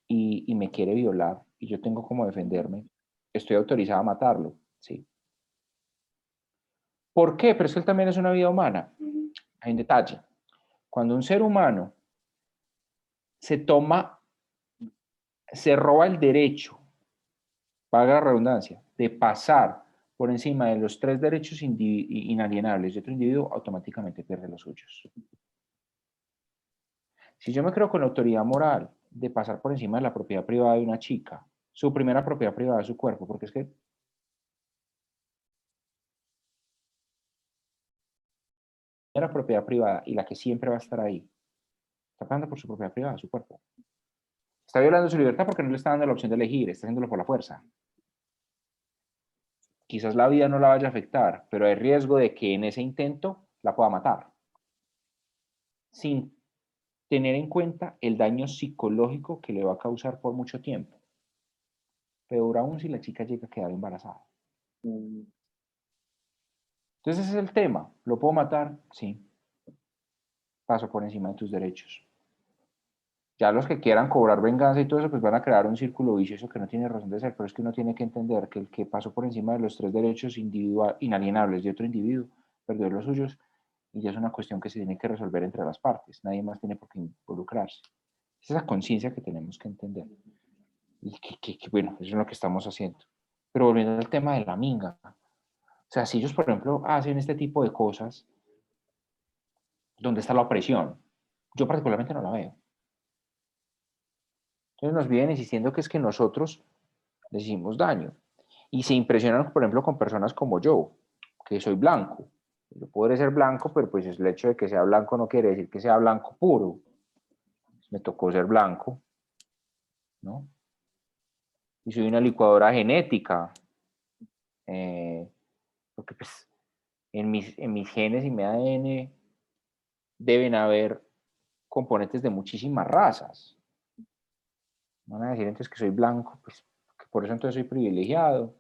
y me quiere violar y yo tengo como defenderme, estoy autorizada a matarlo, ¿sí? ¿Por qué? Pero es que él también es una vida humana. Hay un detalle. Cuando un ser humano se toma, se roba el derecho, paga la redundancia, de pasar por encima de los tres derechos inalienables de otro individuo, automáticamente pierde los suyos. Si yo me creo con la autoridad moral de pasar por encima de la propiedad privada de una chica su primera propiedad privada es su cuerpo, porque es que la propiedad privada y la que siempre va a estar ahí, está pagando por su propiedad privada, su cuerpo. Está violando su libertad porque no le está dando la opción de elegir, está haciéndolo por la fuerza. Quizás la vida no la vaya a afectar, pero hay riesgo de que en ese intento la pueda matar, sin tener en cuenta el daño psicológico que le va a causar por mucho tiempo. Peor aún si la chica llega a quedar embarazada. Mm, Entonces ese es el tema. ¿Lo puedo matar? Sí. Paso por encima de tus derechos. Ya los que quieran cobrar venganza y todo eso, pues van a crear un círculo vicioso que no tiene razón de ser, pero es que uno tiene que entender que el que pasó por encima de los tres derechos inalienables de otro individuo, perdió los suyos, y ya es una cuestión que se tiene que resolver entre las partes. Nadie más tiene por qué involucrarse. Es esa conciencia que tenemos que entender. Y bueno, eso es lo que estamos haciendo. Pero volviendo al tema de la minga, o sea, si ellos, por ejemplo, hacen este tipo de cosas, ¿dónde está la opresión? Yo particularmente no la veo. Entonces nos vienen insistiendo que es que nosotros les hicimos daño. Y se impresionan, por ejemplo, con personas como yo, que soy blanco. Yo podré ser blanco, pero pues el hecho de que sea blanco no quiere decir que sea blanco puro. Me tocó ser blanco, ¿no? Y soy una licuadora genética, porque pues en mis genes y mi ADN deben haber componentes de muchísimas razas. Van a decir entonces que soy blanco, pues que por eso entonces soy privilegiado.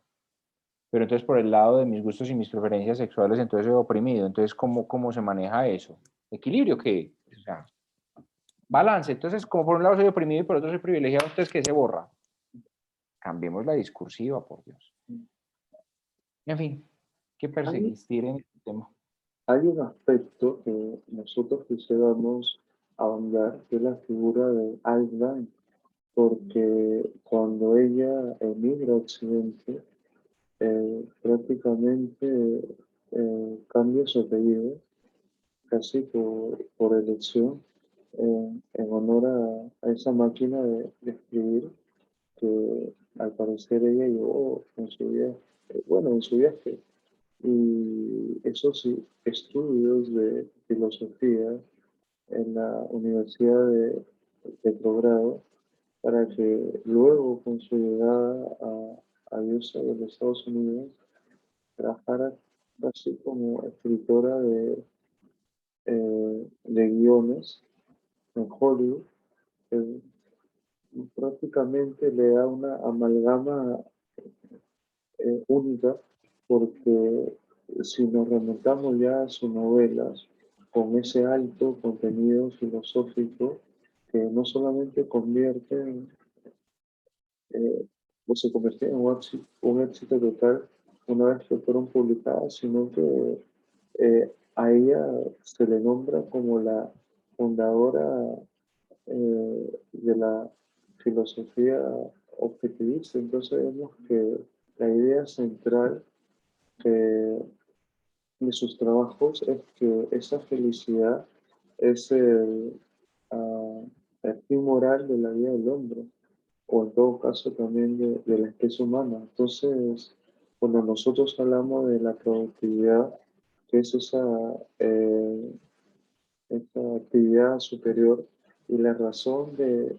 Pero entonces por el lado de mis gustos y mis preferencias sexuales, entonces soy oprimido. Entonces, ¿cómo se maneja eso? ¿Equilibrio qué? O sea, balance. Entonces, como por un lado soy oprimido y por otro soy privilegiado, entonces, ¿qué se borra? Cambiemos la discursiva, por Dios. mm. En fin, ¿qué Hay, persistir en este tema? hay un aspecto que nosotros quisiéramos ahondar, que es la figura de Ayn, porque cuando ella emigra a Occidente, prácticamente cambia su apellido, casi por elección, en honor a esa máquina de escribir que al parecer ella llevó en su viaje, bueno, en su viaje. Y eso sí, estudios de filosofía en la Universidad de Progrado para que luego con su llegada a USA de los Estados Unidos trabajara así como escritora de guiones en Hollywood, que prácticamente le da una amalgama única, porque si nos remontamos ya a sus novelas, con ese alto contenido filosófico que no solamente convierte o se convirtió en un éxito total una vez que fueron publicadas, sino que a ella se le nombra como la fundadora de la filosofía objetivista. Entonces vemos que la idea central de sus trabajos es que esa felicidad es ah, el fin moral de la vida del hombre, o en todo caso también de la especie humana. Entonces, cuando nosotros hablamos de la productividad, que es esa actividad superior y la razón de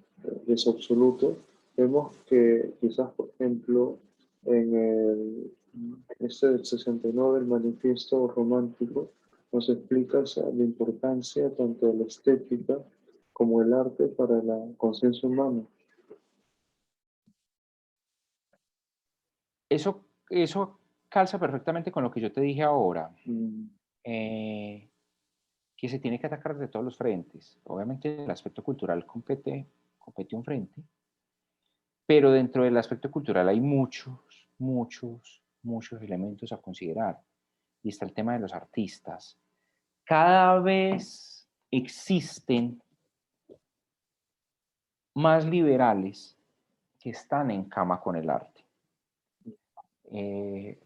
su absoluto, vemos que quizás, por ejemplo, en este del 69, el manifiesto romántico, nos explica la importancia tanto de la estética como el arte para la conciencia humana. Eso calza perfectamente con lo que yo te dije ahora, Mm, eh, que se tiene que atacar desde todos los frentes. Obviamente el aspecto cultural compete un frente, pero dentro del aspecto cultural hay muchos elementos a considerar. Y está el tema de los artistas. Cada vez existen más liberales que están en cama con el arte.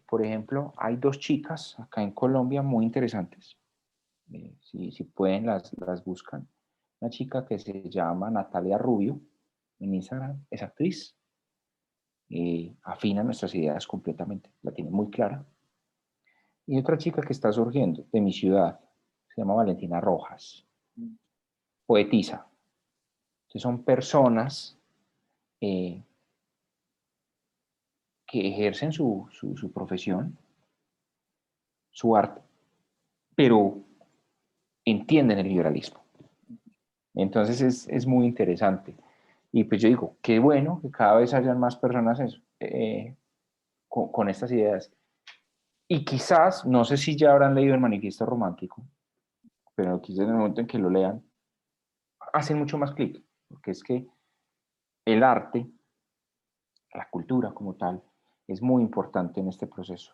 Por ejemplo, hay dos chicas acá en Colombia muy interesantes. Si pueden, las buscan. Una chica que se llama Natalia Rubio en Instagram, es actriz, afina nuestras ideas completamente, la tiene muy clara. Y otra chica que está surgiendo de mi ciudad, se llama Valentina Rojas, poetisa. Entonces son personas eh, que ejercen su profesión, su arte, pero entienden el liberalismo. Entonces es muy interesante. Y pues yo digo, qué bueno que cada vez hayan más personas eso, con estas ideas. Y quizás, no sé si ya habrán leído el Manifiesto Romántico, pero quizás en el momento en que lo lean, hacen mucho más clic, porque es que el arte, la cultura como tal, es muy importante en este proceso.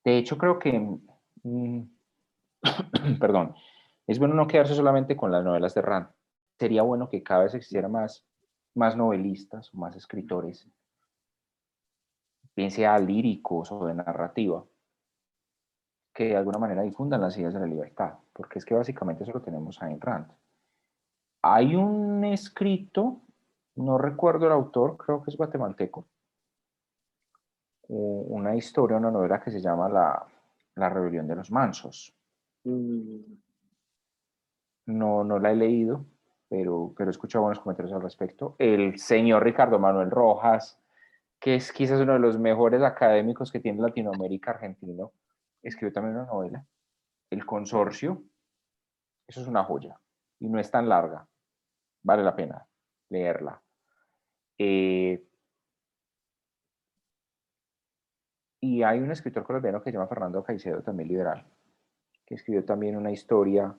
De hecho, creo que, perdón, es bueno no quedarse solamente con las novelas de Rand. Sería bueno que cada vez existiera más novelistas o más escritores, bien sea líricos o de narrativa, que de alguna manera difundan las ideas de la libertad, porque es que básicamente eso lo tenemos a Ayn Rand. Hay un escrito, no recuerdo el autor, creo que es guatemalteco, una historia, una novela que se llama La Rebelión de los Mansos. Mm, No la he leído, pero he escuchado buenos comentarios al respecto. El señor Ricardo Manuel Rojas, que es quizás uno de los mejores académicos que tiene Latinoamérica argentino, escribió también una novela, El Consorcio. Eso es una joya y no es tan larga, vale la pena leerla. Eh, y hay un escritor colombiano que se llama Fernando Caicedo, también liberal, que escribió también una historia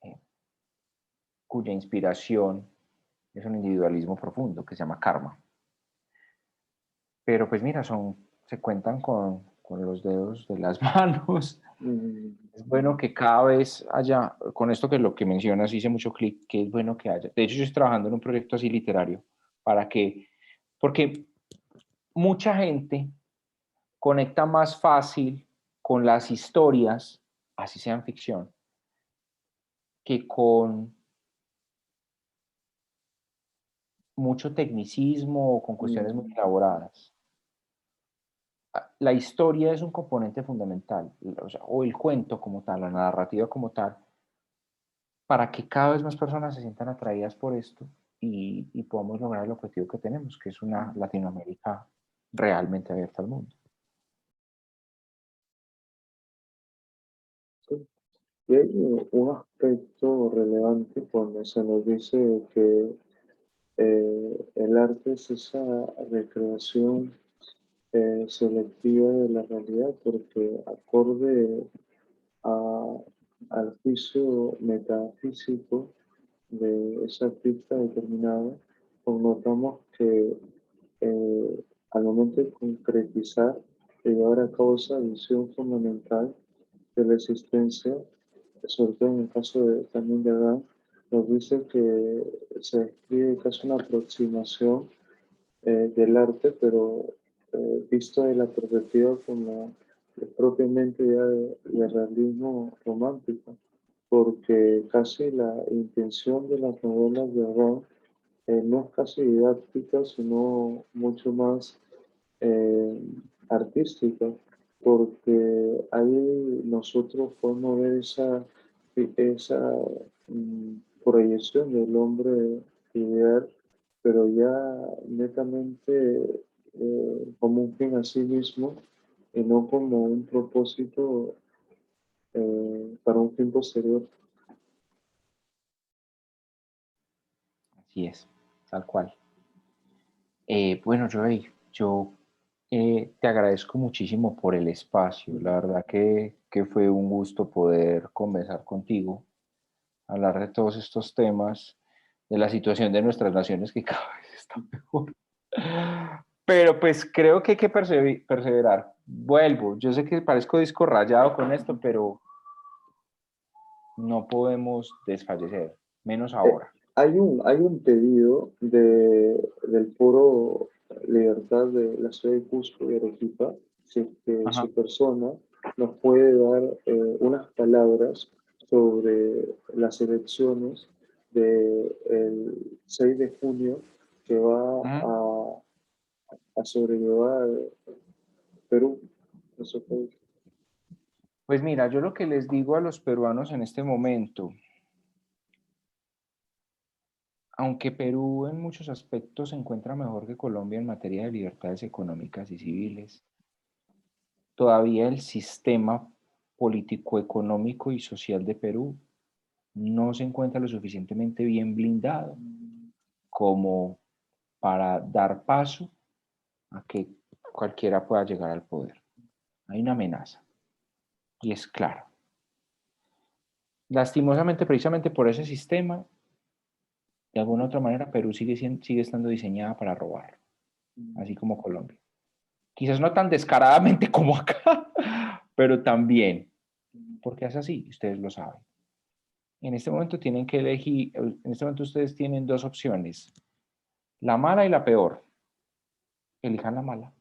eh, cuya inspiración es un individualismo profundo que se llama Karma. Pero pues mira, se cuentan con los dedos de las manos. mm, Es bueno que cada vez haya, con esto que lo que mencionas hice mucho clic, que es bueno que haya. De hecho, yo estoy trabajando en un proyecto así literario para que, porque mucha gente conecta más fácil con las historias, así sean ficción, que con mucho tecnicismo o con cuestiones muy mm. elaboradas. La historia es un componente fundamental, o sea, o el cuento como tal, la narrativa como tal, para que cada vez más personas se sientan atraídas por esto y podamos lograr el objetivo que tenemos, que es una Latinoamérica realmente abierta al mundo. Sí. Y hay un aspecto relevante cuando se nos dice que el arte es esa recreación selectiva de la realidad, porque acorde a- al juicio metafísico de ese artista determinado, notamos que al momento de concretizar y llevar a cabo esa visión fundamental de la existencia, sobre todo en el caso también de Adán, nos dice que se describe casi una aproximación del arte, pero visto de la perspectiva como propiamente ya de realismo romántico, porque casi la intención de las novelas de Ron no es casi didáctica, sino mucho más eh, artística, porque ahí nosotros podemos ver esa proyección del hombre ideal, pero ya netamente como un fin a sí mismo y no como un propósito para un fin posterior. Así es, tal cual. Bueno, Joey, yo te agradezco muchísimo por el espacio. La verdad que fue un gusto poder conversar contigo, hablar de todos estos temas, de la situación de nuestras naciones que cada vez está mejor. Pero pues creo que hay que perseverar. Vuelvo, yo sé que parezco disco rayado con esto, pero no podemos desfallecer, menos Eh, ahora. hay un pedido del Foro Libertad de la ciudad de Cusco y Arequipa, si es que Ajá. su persona nos puede dar unas palabras sobre las elecciones del 6 de junio que va Ujú. a sobrellevar Perú, nuestro país? Pues mira, yo lo que les digo a los peruanos en este momento, aunque Perú en muchos aspectos se encuentra mejor que Colombia en materia de libertades económicas y civiles, todavía el sistema político, económico y social de Perú no se encuentra lo suficientemente bien blindado como para dar paso a que cualquiera pueda llegar al poder. Hay una amenaza y es clara. Lastimosamente, precisamente por ese sistema, de alguna u otra manera, Perú sigue estando diseñada para robar, así como Colombia. Quizás no tan descaradamente como acá, pero también, porque es así, ustedes lo saben. En este momento tienen que elegir, en este momento ustedes tienen dos opciones, la mala y la peor. Elijan la mala.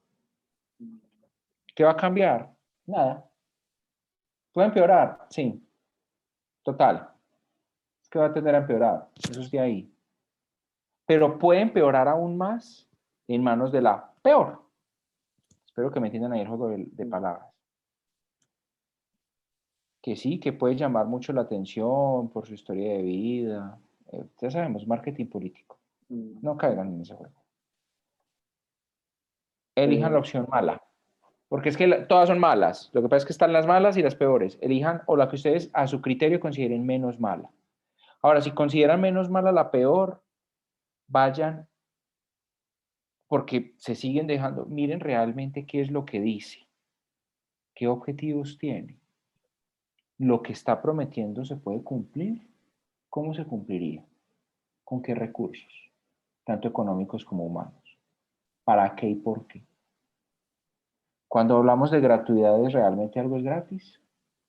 ¿Qué va a cambiar? Nada. ¿Puede empeorar? Sí. Total. ¿Qué va a tender a empeorar? Eso es de ahí. Pero puede empeorar aún más en manos de la peor. Espero que me entiendan ahí el juego de palabras. Que sí, que puede llamar mucho la atención por su historia de vida. Ya sabemos, marketing político. No caigan en ese juego. Elijan la opción mala. Porque es que todas son malas. Lo que pasa es que están las malas y las peores. Elijan o la que ustedes a su criterio consideren menos mala. Ahora, si consideran menos mala la peor, vayan porque se siguen dejando. Miren realmente qué es lo que dice, qué objetivos tiene. Lo que está prometiendo se puede cumplir. ¿Cómo se cumpliría? ¿Con qué recursos? Tanto económicos como humanos. ¿Para qué y por qué? Cuando hablamos de gratuidades, ¿realmente algo es gratis?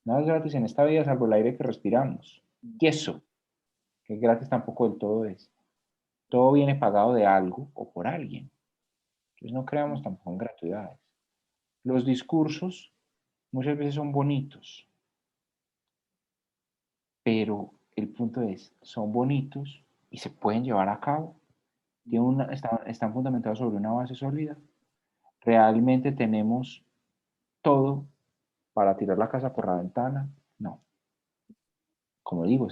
Nada es gratis en esta vida salvo el aire que respiramos. Y eso, que gratis tampoco del todo es. Todo viene pagado de algo o por alguien. Entonces no creamos tampoco en gratuidades. Los discursos muchas veces son bonitos, pero el punto es, son bonitos y se pueden llevar a cabo. Están fundamentados sobre una base sólida. ¿Realmente tenemos todo para tirar la casa por la ventana? No. Como digo,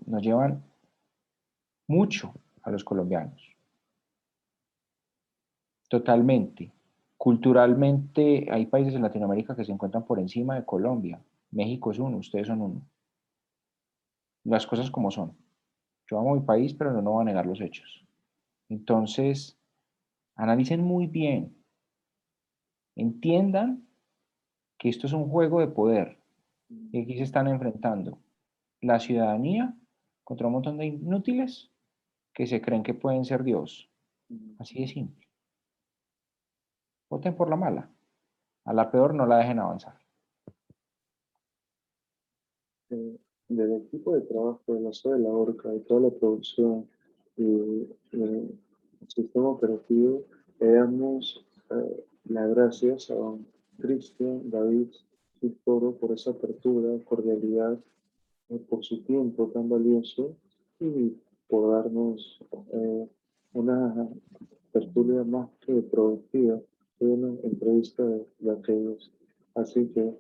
nos llevan mucho a los colombianos. Totalmente. Culturalmente hay países en Latinoamérica que se encuentran por encima de Colombia. México es uno, ustedes son uno. Las cosas como son. Yo amo mi país, pero no voy a negar los hechos. Entonces, analicen muy bien. Entiendan que esto es un juego de poder. Y aquí se están enfrentando la ciudadanía contra un montón de inútiles que se creen que pueden ser Dios. Así de simple. Voten por la mala. A la peor no la dejen avanzar. Del equipo de trabajo de la SOE de la Orca, de toda la producción y el sistema operativo, le damos las gracias a don Cristian David Foro por esa apertura, cordialidad, por su tiempo tan valioso y por darnos una tertulia más que productiva de una entrevista de aquellos. Así que,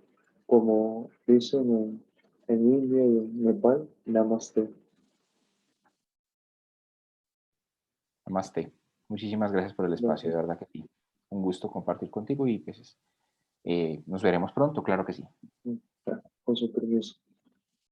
como dicen en India y en Nepal, Namaste. Namaste. Muchísimas gracias por el espacio, de Gracias. verdad que sí. Un gusto compartir contigo y pues nos veremos pronto, claro que sí. Con su permiso.